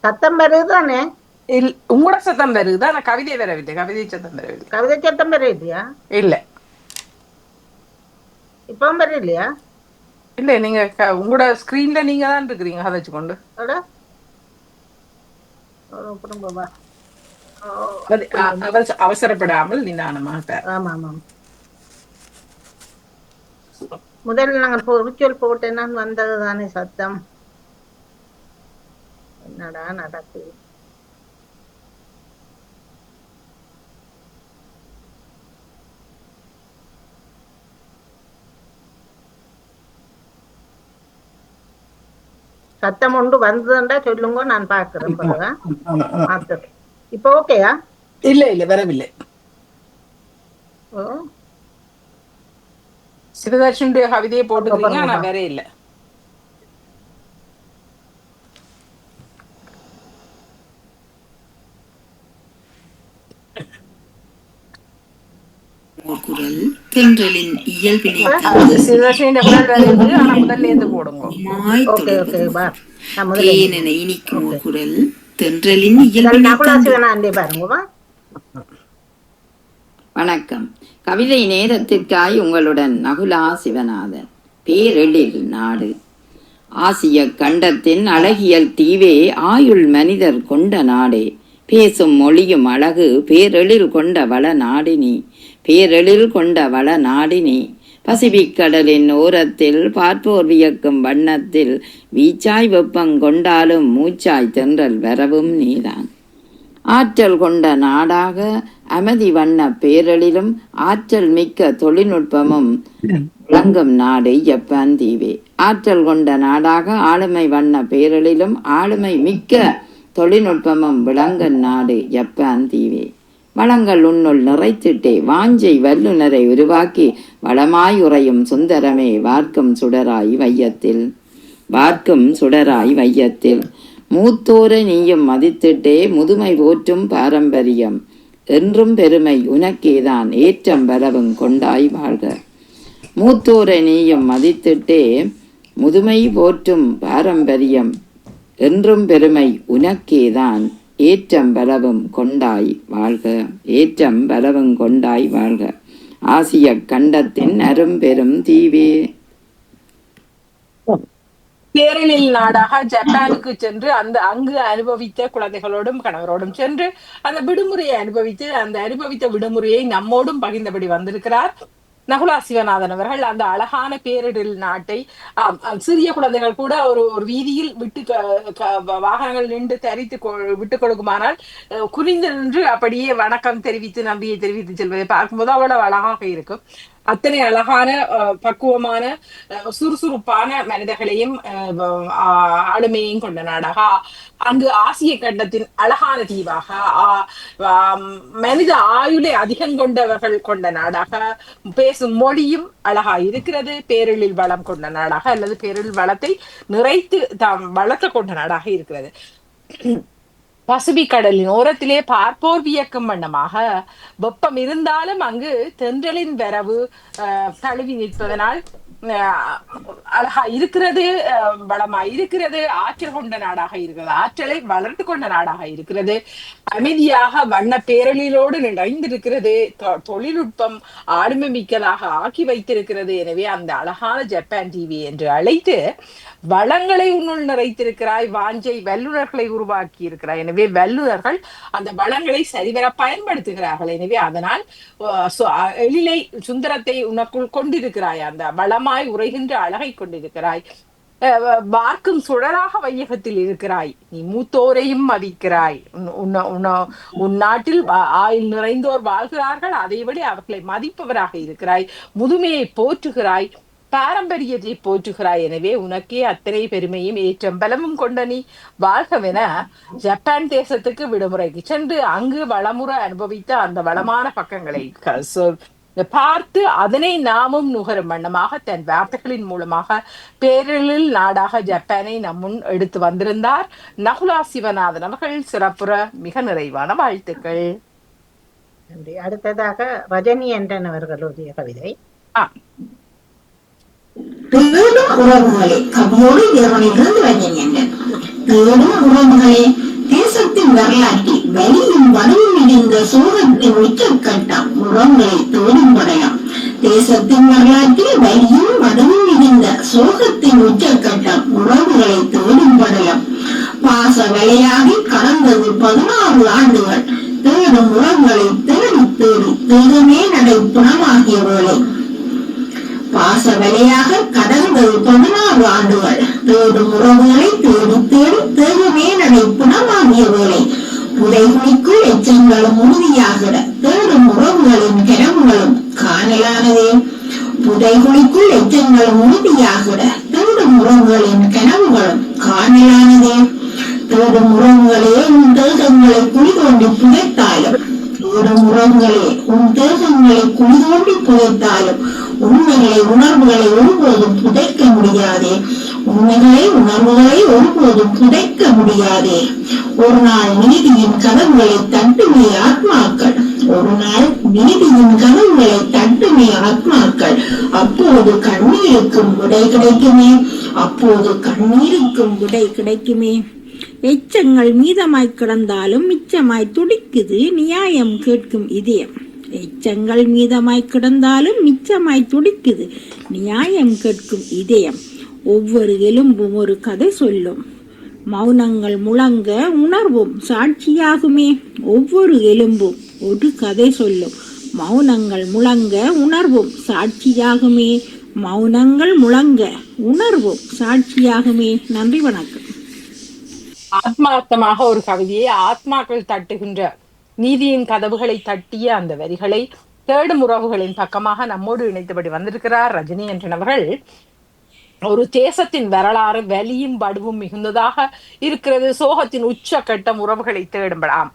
சத்தம் வருதுதானே? உங்களோட சத்தம் வருது, ஆனா கவிதை வரவில்லை. கவிதை சத்தம் வரவில்லை. கவிதை சத்தம் வருதியா? இல்ல இப்பவும் வர இல்லையா? இல்ல, நீங்க உங்களோட ஸ்கிரீன்ல நீங்க தான் இருக்கிறீங்க அதை வச்சுக்கொண்டு. அவசரப்படாமல் நிதானமாக. ஆமா ஆமாம். முதல்ல நாங்கள் ரிச்சுவல் போட்டேன்னா வந்தது தானே சத்தம். என்னடா நடக்கு? சத்தம் ஒன்று வந்ததுண்டா சொல்லுங்க, நான் பாக்குறேன். இப்ப ஓகேயா? இல்ல இல்ல வரவில்லை. சிவதர்ஷனுடைய கவிதையை போட்டுக்கிறீங்க, ஆனா வேற இல்ல. குரல் தென்றலின் இயல்பினை தேனென இனிக்கும் ஒரு குரல் தென்றலின் இயல்பினை. வணக்கம். கவிதை நேரத்திற்காய் உங்களுடன் நகுலா சிவநாதன். பேரெழில் நாடு. ஆசிய கண்டத்தின் அழகியல் தீவே ஆயுள் மனிதர் கொண்ட நாடே. பேசும் மொழியும் அழகு பேரெழில் கொண்ட வள நாடினி. பேரெழில் கொண்ட வள நாடினி. பசிபிக் கடலின் ஓரத்தில் பார்ப்போர் வியக்கும் வண்ணத்தில் வீச்சாய் வெப்பம் கொண்டாலும் மூச்சாய் தென்றல் வரவும் நீதான். ஆற்றல் கொண்ட நாடாக அமைதி வண்ண பேரழிலும் ஆற்றல் மிக்க தொழில்நுட்பமும் விளங்கும் நாடு ஜப்பான் தீவே. ஆற்றல் கொண்ட நாடாக ஆளுமை வண்ண பேரழிலும் ஆளுமை மிக்க தொழில்நுட்பமும் விளங்கும் நாடு ஜப்பான் தீவே. வளங்கள் உன்னுள் நிறைத்திட்டே வாஞ்சை வல்லுநரை உருவாக்கி வளமாய் உறையும் சுந்தரமே வார்க்கும் சுடராய் வையத்தில். வார்க்கும் சுடராய் வையத்தில். மூத்தோர நீயும் மதித்திட்டே முதுமை போற்றும் பாரம்பரியம் என்றும் பெருமை உனக்கேதான் ஏற்றம் வரவும் கொண்டாய் வாழ்க. மூத்தோர நீயும் மதித்திட்டே முதுமை போற்றும் பாரம்பரியம் என்றும் பெருமை உனக்கேதான் ஏற்றம் பலவும் கொண்டாய் வாழ்க. ஏற்றம் பலவும் கொண்டாய் வாழ்க. ஆசிய கண்டத்தின் அரும்பெரும் தீவே. பேரழில் நாடாக ஜப்பானுக்கு சென்று அங்கு அனுபவித்த குழந்தைகளோடும் கணவரோடும் சென்று அந்த விடுமுறையை அனுபவித்த விடுமுறையை நம்மோடும் பகிர்ந்தபடி வந்திருக்கிறார் நகுலா சிவநாதன் அவர்கள். அந்த அழகான பேரிடர் நாட்டை சிறிய குழந்தைகள் கூட ஒரு வீதியில் விட்டு வாகனங்கள் நின்று தரித்து விட்டுக் கொடுக்குமானால் குனிந்து நின்று அப்படியே வணக்கம் தெரிவித்து நம்பியை தெரிவித்து செல்வதை பார்க்கும்போது அவ்வளவு அழகாக இருக்கும். அத்தனை அழகான பக்குவமான சுறுசுறுப்பான மனிதர்களையும் ஆளுமையையும் கொண்ட நாடாக அங்கு ஆசிய கண்டத்தின் அழகான தீவாக மனித ஆயுளை அதிகம் கொண்டவர்கள் கொண்ட நாடாக பேசும் மொழியும் அழகா இருக்கிறது. பேரழில் வளம் கொண்ட நாடாக அல்லது பேரழில் வளத்தை நிறைத்து வளர்த்த கொண்ட நாடாக இருக்கிறது. பசிபிக் கடலின் ஓரத்திலே பார்ப்போர் வியக்கும் வண்ணமாக வெப்பம் இருந்தாலும் அங்கு தென்றலின் வரவு தழுவி நிற்பதனால் அழகா இருக்கிறது, வளமாய் இருக்கிறது. ஆற்றல் கொண்ட நாடாக இருக்கிறது, ஆற்றலை வளர்த்து கொண்ட நாடாக இருக்கிறது. அமைதியாக வண்ண பேரழிலோடு நிறைந்திருக்கிறது. தொழில்நுட்பம் ஆளுமை மிக்கதாக ஆக்கி வைத்திருக்கிறது. எனவே அந்த அழகான ஜப்பான் டிவி என்று அழைத்து வளங்களை உன்னுள் நிறைத்திருக்கிறாய், வாஞ்சை வல்லுநர்களை உருவாக்கி இருக்கிறாய். எனவே வல்லுநர்கள் அந்த வளங்களை சரிவர பயன்படுத்துகிறார்கள். எனவே அதனால் எழிலை சுந்தரத்தை உனக்குள் கொண்டிருக்கிறாய், அந்த வளமாய் உரைகின்ற அழகை கொண்டிருக்கிறாய். வார்க்கும் சுடராக வையகத்தில் இருக்கிறாய். நீ மூத்தோரையும் மதிக்கிறாய். உன் நாட்டில் ஆயுள் நிறைந்தோர் வாழ்கிறார்கள், அதைவிட அவர்களை மதிப்பவராக இருக்கிறாய். முதுமையை போற்றுகிறாய், பாரம்பரியத்தை போற்றுகிறாய். எனவே உனக்கே அத்தனை பெருமையும் ஏற்றம் பலமும் கொண்ட நீ வாழ்கவென ஜப்பான் தேசத்துக்கு விடுமுறைக்கு சென்று அங்கு வளமுற அனுபவித்த அந்த வளமான பக்கங்களை பார்த்து அதனை நாமும் நுகரும் வண்ணமாக தன் வார்த்தைகளின் மூலமாக பேரழில் நாடாக ஜப்பானை நம் முன் எடுத்து வந்திருந்தார் நகுலா சிவநாதன் அவர்கள். சிறப்புற மிக நிறைவான வாழ்த்துக்கள். அடுத்ததாக ரஜினி என்றன் அவர்களுடைய கவிதை. தேடும் உறவுகளே, கவியோடு இறைவனிலிருந்து ரஜினி என்றன். தேடும் உறவுகளே, தேசத்தின் வரலாற்றில் வலியும் வலுவும் மிகுந்த சோகத்தின் உச்சக்கட்டம் உறவுகளை தோடும் படையாம். தேசத்தின் வரலாற்றில் வலியும் வலுவும் மிகுந்த சோகத்தின் உச்சக்கட்டம் உறவுகளை தோடும் படையாம். பாச வலையாகி கடந்தது 16 ஆண்டுகள். தேடும் உறவுகளை தேடி தேடி தேகமே நடை புணமாகிய வேளை. பாச வலையாக கடந்தது 16 ஆண்டுகள். தேடும் உறவுகளை தேடி தேடி தேகமே நடை புணமாகிய வேளை. புதைகுழிக்குள் எச்சங்களும் உறுதியாகிட தேடும் உறவுகளின் கனவுகளும் காணலானதே. புதைகுழிக்குள் எச்சங்களும் உறுதியாகிட தேடும் உறவுகளின் கனவுகளும் காணலானதே. தேடும் உறவுகளே உன் தேகங்களை குழி தோண்டி புதைத்தாலும், தேடும் உறவுகளே உன் தேகங்களை குழி தோண்டி புதைத்தாலும் உண்மைகளை உணர்வுகளை ஒருபோதும் புதைக்க முடியாதே. உண்மைகளை உணர்வுகளை ஒருபோதும் புதைக்க முடியாதே. ஒரு நாள் நீதியின் கதவுகளை தட்டுமே ஆத்மாக்கள். ஒரு நாள் நீதியின் கதவுகளை தட்டுமே ஆத்மாக்கள். அப்போது கண்ணீருக்கும் விடை கிடைக்குமே. அப்போது கண்ணீருக்கும் விடை கிடைக்குமே. எச்சங்கள் மீதமாய் கிடந்தாலும் மிச்சமாய் துடிக்குது நியாயம் கேட்கும் இதயம். எச்சங்கள் மீதமாய் கிடந்தாலும் மிச்சமாய் துடிக்குது நியாயம் கேட்கும் இதயம். ஒவ்வொரு எலும்பும் ஒரு கதை சொல்லும், மௌனங்கள் முழங்க உணர்வும் சாட்சியாகுமே. ஒவ்வொரு எலும்பும் ஒரு கதை சொல்லும், மௌனங்கள் முழங்க உணர்வும் சாட்சியாகுமே. மௌனங்கள் முழங்க உணர்வும் சாட்சியாகுமே. நன்றி, வணக்கம். ஆத்மார்த்தமாக ஒரு கவிதையை ஆத்மாக்கள் தட்டுகின்ற நீதியின் கதவுகளை தட்டிய அந்த வரிகளை தேடும் உறவுகளின் பக்கமாக நம்மோடு இணைத்தபடி வந்திருக்கிறார் ரஜினி என்றவர்கள். ஒரு தேசத்தின் வரலாறு வலியும் வடுவும் மிகுந்ததாக இருக்கிறது. சோகத்தின் உச்சக்கட்டம் உறவுகளை தேடும்படாம்.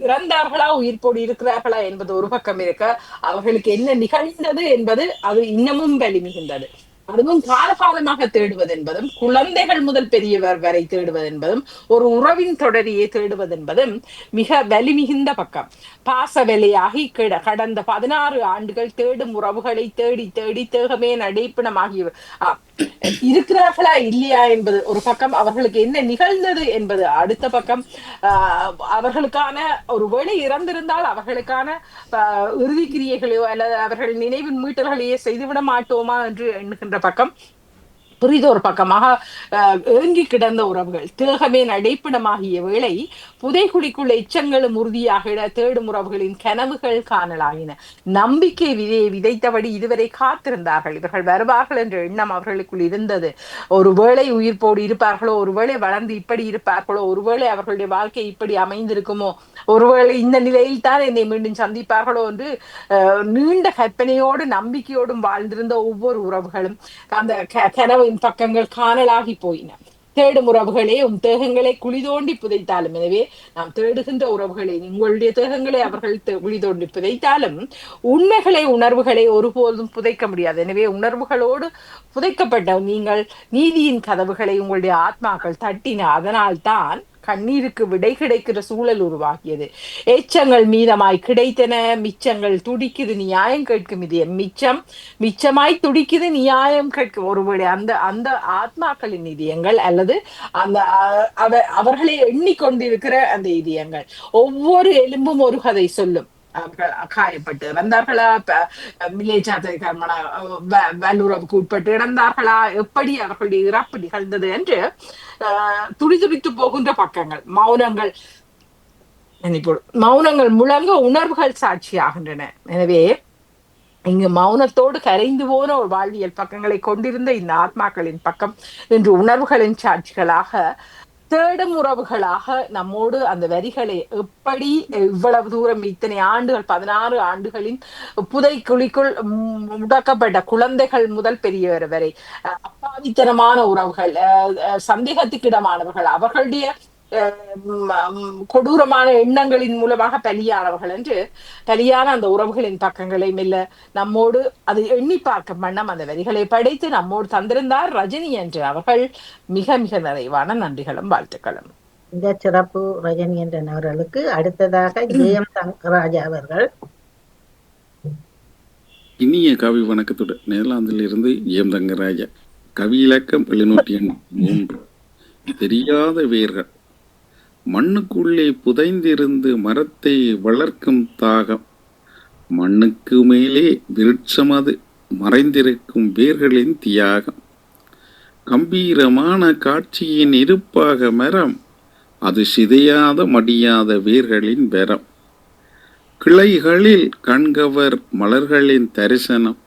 இறந்தார்களா உயிர்ப்போடு இருக்கிறார்களா என்பது ஒரு பக்கம் இருக்க, அவர்களுக்கு என்ன நிகழ்ந்தது என்பது அது இன்னமும் வலி மிகுந்தது. அதுவும் காலகாலமாக தேடுவது என்பதும், குழந்தைகள் முதல் பெரியவர் வரை தேடுவது என்பதும், ஒரு உறவின் தொடரியை தேடுவது என்பதும் மிக வலி மிகுந்த பக்கம். பாச வேலையாகி கடந்த 16 ஆண்டுகள் தேடும் உறவுகளை தேடி தேடி தேகமே நடைப்பிணமாகி இருக்கிறார்களா இல்லையா என்பது ஒரு பக்கம், அவர்களுக்கு என்ன நிகழ்ந்தது என்பது அடுத்த பக்கம். அவர்களுக்கான ஒரு வேளை இறந்திருந்தால் அவர்களுக்கான இறுதி கிரியைகளையோ அல்லது அவர்கள் நினைவின் மீட்டல்களையே செய்துவிட மாட்டோமா என்று எண்ணுகின்ற பக்கம். புரிதோர் பக்கமாக ஏங்கி கிடந்த உறவுகள் தேகமே நடைப்பிடமாகிய வேளை புதைக்குழிக்குள்ள எச்சங்களும் உறுதியாக தேடும் உறவுகளின் கனவுகள் காணலாயின. நம்பிக்கை விதையை விதைத்தபடி இதுவரை காத்திருந்தார்கள். இவர்கள் வருவார்கள் என்ற எண்ணம் அவர்களுக்குள் இருந்தது. ஒருவேளை உயிர்ப்போடு இருப்பார்களோ, ஒருவேளை வளர்ந்து இப்படி இருப்பார்களோ, ஒருவேளை அவர்களுடைய வாழ்க்கை இப்படி அமைந்திருக்குமோ, ஒருவேளை இந்த நிலையில் தான் என்னை மீண்டும் சந்திப்பார்களோ என்று நீண்ட கற்பனையோடு நம்பிக்கையோடும் வாழ்ந்திருந்த ஒவ்வொரு உறவுகளும் அந்த கனவின் பக்கங்கள் காணலாகி போயின. தேடும் உறவுகளே தேகங்களை குழி தோண்டி புதைத்தாலும், எனவே நாம் தேடுகின்ற உறவுகளை உங்களுடைய தேகங்களை அவர்கள் குழி தோண்டி புதைத்தாலும் உண்மைகளை உணர்வுகளை ஒருபோதும் புதைக்க முடியாது. எனவே உணர்வுகளோடு புதைக்கப்பட்ட நீங்கள் நீதியின் கதவுகளை உங்களுடைய ஆத்மாக்கள் தட்டின. அதனால் தான் கண்ணீருக்கு விடை கிடைக்கிற சூழல் உருவாகியது. எச்சங்கள் மீதமாய் கிடைத்தன, மிச்சங்கள் துடிக்குது நியாயம் கேட்கும் இதயம். மிச்சமாய் துடிக்குது நியாயம் கேட்கும் ஒருவேளை அந்த அந்த ஆத்மாக்களின் இதயங்கள் அல்லது அந்த அவர்களை எண்ணிக்கொண்டிருக்கிற அந்த இதயங்கள். ஒவ்வொரு எலும்பும் ஒரு கதை சொல்லும். காயப்பட்டு இறந்தார்களா, வல்லுறவுக்கு உட்பட்டு இறந்தார்களா, எப்படி அவர்களுடைய இறப்பு நிகழ்ந்தது என்று துடிதுடித்து போகின்ற பக்கங்கள். மௌனங்கள் முழங்க உணர்வுகள் சாட்சியாகின்றன. எனவே இங்கு மௌனத்தோடு கரைந்து போன ஒரு வாழ்வியல் பக்கங்களை கொண்டிருந்த இந்த ஆத்மாக்களின் பக்கம் இன்று உணர்வுகளின் சாட்சிகளாக தேடும் உறவுகளாக நம்மோடு அந்த வரிகளை எப்படி இவ்வளவு தூரம் இத்தனை ஆண்டுகள் 16 ஆண்டுகளின் புதைக்குழிக்குள் முடக்கப்பட்ட குழந்தைகள் முதல் பெரியவர் வரை அப்பாவித்தனமான உறவுகள், சந்தேகத்துக்கிடமானவர்கள், அவர்களுடைய கொடூரமான எண்ணங்களின் மூலமாக பலியானவர்கள் என்று பலியான அந்த உறவுகளின் பக்கங்களை மெல்ல நம்மோடு அது எண்ணி பார்க்கும் வண்ணம் அந்த வரிகளை படைத்து நம்மோடு தந்திருந்தார் ரஜினி என்று அவர்கள். மிக மிக நிறைவான நன்றிகளும் வாழ்த்துக்களும். இந்த சிறப்பு ரஜினி என்ற அவர்களுக்கு. அடுத்ததாக ஜெயம் தங்கராஜா அவர்கள். இனிய கவி வணக்கத்துடன் நெதர்லாந்தில் இருந்து ஜெயம் தங்கராஜா. கவி இலக்கம் 703. தெரியாத வேர்கள். மண்ணுக்குள்ளே புதைந்திருந்து மரத்தை வளர்க்கும் தாகம். மண்ணுக்கு மேலே விருட்சமது மறைந்திருக்கும் வேர்களின் தியாகம். கம்பீரமான காட்சியின் இருப்பாக மரம், அது சிதையாத மடியாத வேர்களின் பெறம். கிளைகளில் கண்கவர் மலர்களின் தரிசனம்,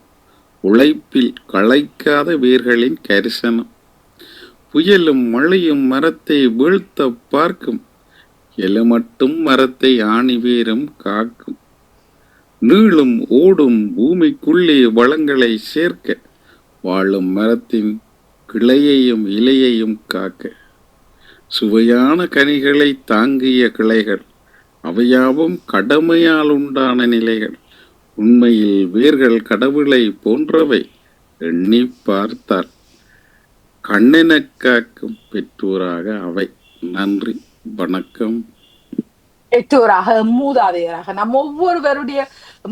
உழைப்பில் களைக்காத வேர்களின் கரிசனம். புயலும் மழையும் மரத்தை வீழ்த்த பார்க்கும், மட்டும் மரத்தை ஆணிவேரும் காக்கும். நீளும் ஓடும் பூமிக்குள்ளே வளங்களை சேர்க்க, வாழும் மரத்தின் கிளையையும் இலையையும் காக்க. சுவையான கனிகளை தாங்கிய கிளைகள், அவையாவும் கடமையால் உண்டான நிலைகள். உண்மையில் வேர்கள் கடவுளை போன்றவை, எண்ணி பார்த்தால் கண்ணெனக் காக்கும் பெற்றோராக அவை. நன்றி, வணக்கம். பெற்றோராக, மூதாதையராக, நம் ஒவ்வொருவருடைய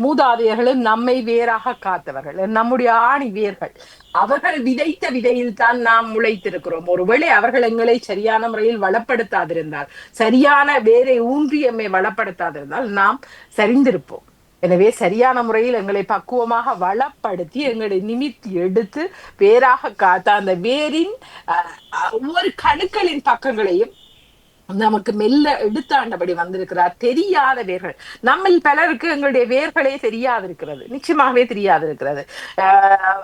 மூதாதையர்களும் நம்மை வேறாக காத்தவர்கள், நம்முடைய ஆணி வேர்கள். அவர்கள் விதைத்த விதையில் தான் நாம் முளைத்திருக்கிறோம். ஒருவேளை அவர்கள் எங்களை சரியான முறையில் வளப்படுத்தாதிருந்தால், சரியான வேரை ஊன்றி எம்மை வளப்படுத்தாதிருந்தால் நாம் சரிந்திருப்போம். எனவே சரியான முறையில் எங்களை பக்குவமாக வளப்படுத்தி எங்களை நிமித்தி எடுத்து வேறாக காத்த அந்த வேரின் ஒவ்வொரு கணுக்களின் பக்கங்களையும் நமக்கு மெல்ல எடுத்தாண்டபடி வந்திருக்கிறார். தெரியாத வேர்கள், நம்மில் பலருக்கு எங்களுடைய வேர்களே தெரியாதிருக்கிறது, நிச்சயமாகவே தெரியாதிருக்கிறது.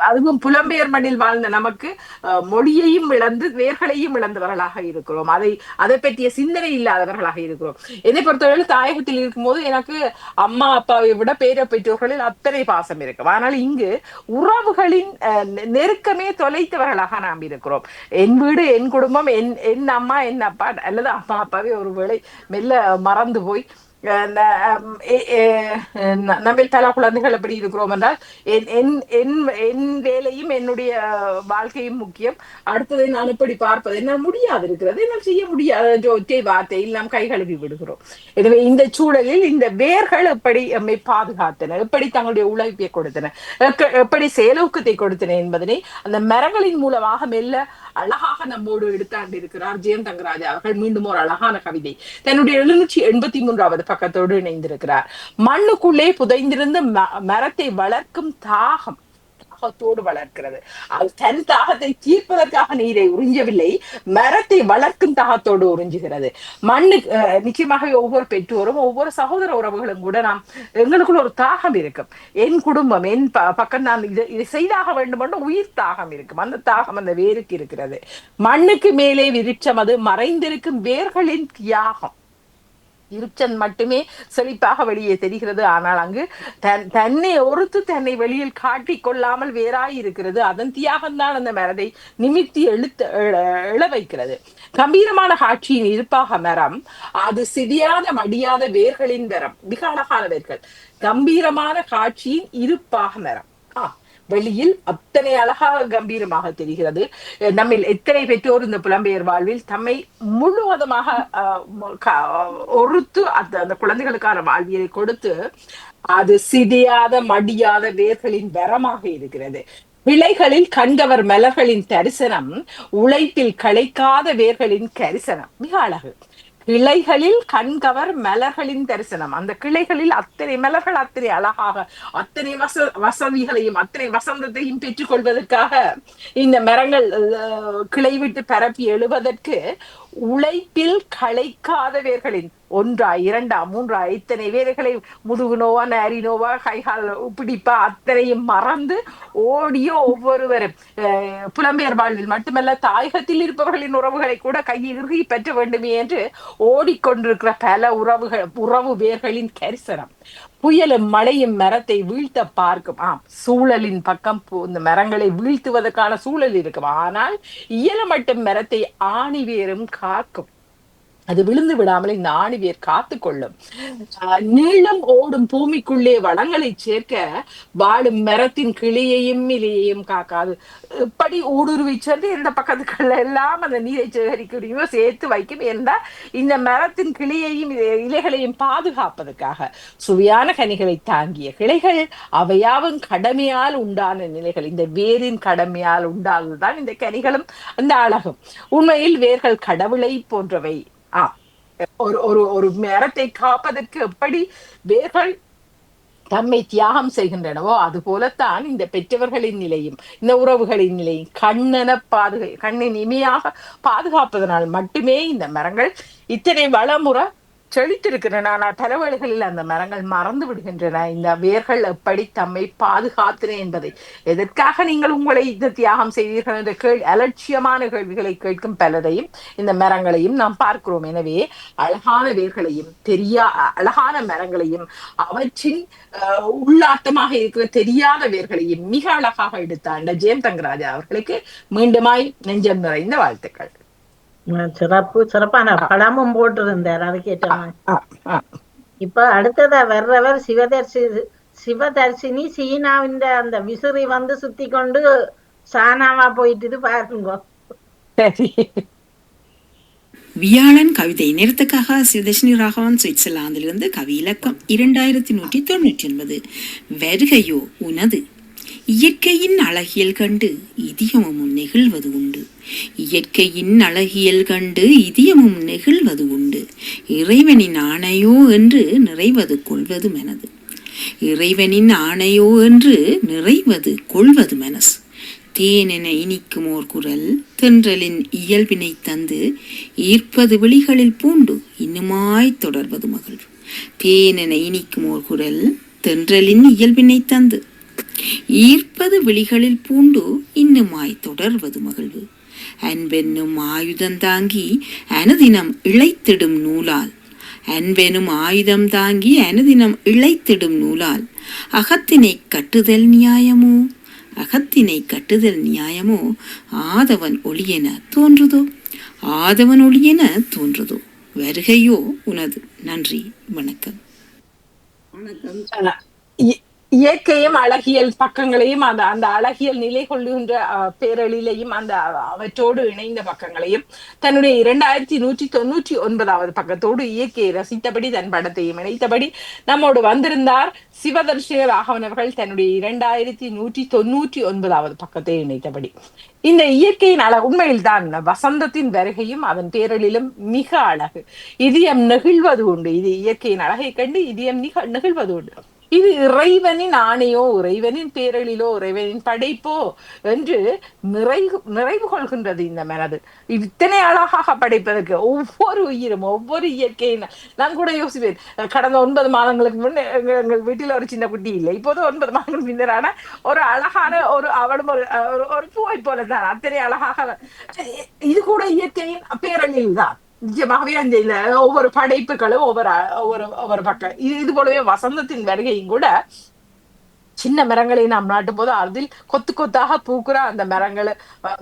அதுவும் புலம்பெயர் மண்ணில் வாழ்ந்த நமக்கு மொழியையும் இழந்து வேர்களையும் இழந்தவர்களாக இருக்கிறோம். அதை பற்றிய சிந்தனை இல்லாதவர்களாக இருக்கிறோம். என்னை பொறுத்தவரை தாயகத்தில் இருக்கும்போது எனக்கு அம்மா அப்பாவை விட பேர பெற்றோர்களில் அத்தனை பாசம் இருக்கும். ஆனால் இங்கு உறவுகளின் நெருக்கமே தொலைத்தவர்களாக நாம் இருக்கிறோம். என் வீடு, என் குடும்பம், என் அம்மா, என் அப்பா அல்லது அப்பா அப்பாவே ஒருவேளை மெல்ல மறந்து போய் நம்ம பல குழந்தைகள் எப்படி இருக்கிறோம் என்றால், என் வேலையும் என்னுடைய வாழ்க்கையும் முக்கியம், அடுத்ததை நான் எப்படி பார்ப்பது, என்னால் முடியாது இருக்கிறது, என்னால் செய்ய முடியாத ஒற்றை வார்த்தையில் நாம் கை கழுவி விடுகிறோம். எனவே இந்த சூழலில் இந்த வேர்கள் எப்படி நம்மை பாதுகாத்தன, எப்படி தங்களுடைய உழைப்பை கொடுத்தன, எப்படி செயலூக்கத்தை கொடுத்தன என்பதனை அந்த மரங்களின் மூலமாக மெல்ல அழகாக நம்மோடு எடுத்தாண்டு இருக்கிறார் ஜெயம் தங்கராஜா அவர்கள். மீண்டும் ஒரு அழகான கவிதை தன்னுடைய 783வது பக்கத்தோடு இணைந்திருக்கிறார். மண்ணுக்குள்ளே புதைந்திருந்த மரத்தை வளர்க்கும் தாகம், தாகத்தோடு வளர்க்கிறது. அது தன் தாகத்தை தீர்ப்பதற்காக நீரை உறிஞ்சவில்லை, மரத்தை வளர்க்கும் தாகத்தோடு உறிஞ்சுகிறது. நிச்சயமாக ஒவ்வொரு பெற்றோரும் ஒவ்வொரு சகோதர உறவுகளும் கூட எங்களுக்குள்ள ஒரு தாகம் இருக்கும். என் குடும்பம், என் பக்கம் நான் இதை செய்தாக வேண்டும் என்று உயிர் தாகம் இருக்கும். அந்த தாகம் அந்த வேருக்கு இருக்கிறது. மண்ணுக்கு மேலே விருட்சம், அது மறைந்திருக்கும் வேர்களின் தியாகம். இருச்சன் மட்டுமே செழிப்பாக வெளியே தெரிகிறது, ஆனால் அங்கு தன்னை ஒருத்து தன்னை வெளியில் காட்டி கொள்ளாமல் வேறாய் இருக்கிறது. அதன் தியாகம்தான் அந்த மரத்தை நிமித்தி எழ வைக்கிறது. கம்பீரமான காட்சியின் இருப்பாக மரம், அது சிதியாத மடியாத வேர்களின் மரம். மிக அழகான வேர்கள். கம்பீரமான காட்சியின் இருப்பாக மரம் வெளியில் அத்தனை அழகாக கம்பீரமாக தெரிகிறது. நம்மில் எத்தனை பெற்றோர் இந்த புலம்பெயர் வாழ்வில் தம்மை முழுவதுமாக ஒருத்து அந்த குழந்தைகளுக்கான வாழ்வியலை கொடுத்து அது சிதையாத மடியாத வேர்களின் வரமாக இருக்கிறது. பிழைகளில் கண்டவர் மலர்களின் தரிசனம், உழைப்பில் களைக்காத வேர்களின் கரிசனம். மிக அழகு. கிளைகளில் கண்கவர் மலர்களின் தரிசனம். அந்த கிளைகளில் அத்தனை மலர்கள் அத்தனை அழகாக, அத்தனை வசதிகளையும் அத்தனை வசந்தத்தையும் பெற்றுக் கொள்வதற்காக இந்த மரங்கள் கிளை விட்டு பரப்பி எழுவதற்கு உழைப்பில் களைக்காத வேர்களின் 1, 2, 3 இத்தனை வேர்களை முதுகு நோவா, நரி நோவா, கைகால் பிடிப்பா அத்தனையும் மறந்து ஓடிய ஒவ்வொருவரும் புலம்பெயர் வாழ்வில் மட்டுமல்ல தாயகத்தில் இருப்பவர்களின் உறவுகளை கூட கையில் இறுகி பெற்ற வேண்டுமே என்று ஓடிக்கொண்டிருக்கிற பல உறவு வேர்களின் கரிசனம். புயலும் மழையும் மரத்தை வீழ்த்த பார்க்கும். சூழலின் பக்கம் இந்த மரங்களை வீழ்த்துவதற்கான சூழல் இருக்கும், ஆனால் இயல மட்டும் மரத்தை ஆணி வேரும் காக்கும். அது விழுந்து விடாமல் இந்த ஆணிவேர் காத்து கொள்ளும். நீளம் ஓடும் பூமிக்குள்ளே வளங்களை சேர்க்க வாழும் மரத்தின் கிளியையும் இலையையும் காக்காது. இப்படி ஊடுருவி சென்று இந்த பக்கத்துக்கள் எல்லாம் அந்த நீரை சேகரிக்கையோ சேர்த்து வைக்கும் என்றால் இந்த மரத்தின் கிளியையும் இலைகளையும் பாதுகாப்பதற்காக சுவையான கனிகளை தாங்கிய கிளைகள் அவையாவும் கடமையால் உண்டான நிலைகள். இந்த வேரின் கடமையால் உண்டானதுதான் இந்த கனிகளும் அந்த அழகும். உண்மையில் வேர்கள் கடவுளை போன்றவை. ஒரு ஒரு ஒரு மரத்தை காப்பதற்கு எப்படி வேர்கள் தம்மை தியாகம் செய்கின்றனவோ அது போலத்தான் இந்த பெற்றவர்களின் நிலையும் இந்த உறவுகளின் நிலையும் கண்ணின் இமையாக பாதுகாப்பதனால் மட்டுமே இந்த மரங்கள் இத்தனை வளமுறை செழித்திருக்கின்றன. ஆனால் பல வேளைகளில் அந்த மரங்கள் மறந்து விடுகின்றன இந்த வேர்கள் எப்படி தம்மை பாதுகாத்தன என்பதை. எதற்காக நீங்கள் உங்களை இந்த தியாகம் செய்தீர்கள் என்ற அலட்சியமான கேள்விகளை கேட்கும் பலரையும் இந்த மரங்களையும் நாம் பார்க்கிறோம். எனவே அழகான வேர்களையும் அழகான மரங்களையும் அவற்றின் உள்ளாட்டமாக இருக்கிற தெரியாத வேர்களையும் மிக அழகாக எடுத்தாண்ட ஜெயம் தங்கராஜா அவர்களுக்கு மீண்டுமாய் நெஞ்சம் நிறைந்த வாழ்த்துக்கள். சிறப்பான படமும் போட்டிருந்தார் அதுக்கேற்ற மாதிரி. இப்ப அடுத்ததா வர்றவர் சிவதர்சினி சீனாவின் அந்த விசிறி வந்து சுத்தி கொண்டு சானாவா போயிட்டு பாருங்க. வியாழன் கவிதை நேரத்துக்காக சிவதர்ஷினி ராகவன் சுவிட்சர்லாந்திலிருந்து கவி இலக்கம் 2199. வருகையோ உனது இயற்கையின் அழகியல் கண்டு இதயமும் நெகிழ்வது உண்டு. இயற்கையின் அழகியல் கண்டு இதயமும் நெகிழ்வது உண்டு. இறைவனின் ஆணையோ என்று நிறைவது கொள்வது மனது. இறைவனின் ஆணையோ என்று நிறைவது கொள்வது மனசு. தேனென இனிக்கும் ஓர் குரல் தென்றலின் இயல்பினை தந்து ஈர்ப்பது விழிகளில் பூண்டு இன்னுமாய் தொடர்வது மகிழ்வு. தேனென இனிக்கும் ஓர் குரல் தென்றலின் இயல்பினை தந்து ஈர்ப்பது விழிகளில் பூண்டு இன்னுமாய் தொடர்வது மகிழ்வு. அன்பென்னும் ஆயுதம் தாங்கி அனுதினம் இழைத்திடும் நூலால் அன்பெனும் ஆயுதம் தாங்கி அனுதினம் இழைத்திடும் நூலால் அகத்தினை கட்டுதல் நியாயமோ அகத்தினை கட்டுதல் நியாயமோ ஆதவன் ஒளியென தோன்றுதோ ஆதவன் ஒளியென தோன்றுதோ வருகையோ உனது. நன்றி, வணக்கம். இயற்கையும் அழகியல் பக்கங்களையும் அந்த அழகியல் நிலை கொள்ளுகின்ற பேரழிலையும் அந்த அவற்றோடு இணைந்த பக்கங்களையும் தன்னுடைய 2199 பக்கத்தோடு இயற்கையை ரசித்தபடி தன் படத்தையும் இணைத்தபடி நம்மோடு வந்திருந்தார் சிவதர்ஷினி ராகவன் அவர்கள் தன்னுடைய 2199 பக்கத்தை இணைத்தபடி. இந்த இயற்கையின் உண்மையில் தான் வசந்தத்தின் வருகையும் அதன் பேரலிலும் மிக அழகு. இதயம் நெகிழ்வது உண்டு. இது இயற்கையின் அழகை கண்டு இதயம் நெகிழ்வது உண்டு. இது இறைவனின் ஆணையோ இறைவனின் பேரழிலோ இறைவனின் படைப்போ என்று நிறைவு கொள்கின்றது இந்த மனது. இத்தனை அழகாக படைப்பதற்கு ஒவ்வொரு உயிரும் ஒவ்வொரு இயற்கையின் நான் கூட யோசிப்பேன். கடந்த 9 மாதங்களுக்கு முன்னே எங்கள் வீட்டில் ஒரு சின்ன குட்டி இல்லை. இப்போது 9 மாதங்களுக்கு முன்னரான ஒரு அழகான அவளும் ஒரு பூவை போலதான் அத்தனை அழகாக. இது கூட இயற்கையின் பேரழில் தான். நிச்சயமாகவே அந்த ஒவ்வொரு படைப்புகளும் ஒவ்வொரு பக்கம் இது போலவே வசந்தத்தின் வருகையும் கூட சின்ன மரங்களை நாம் நாட்டும் போது அதில் கொத்து கொத்தாக பூக்குற அந்த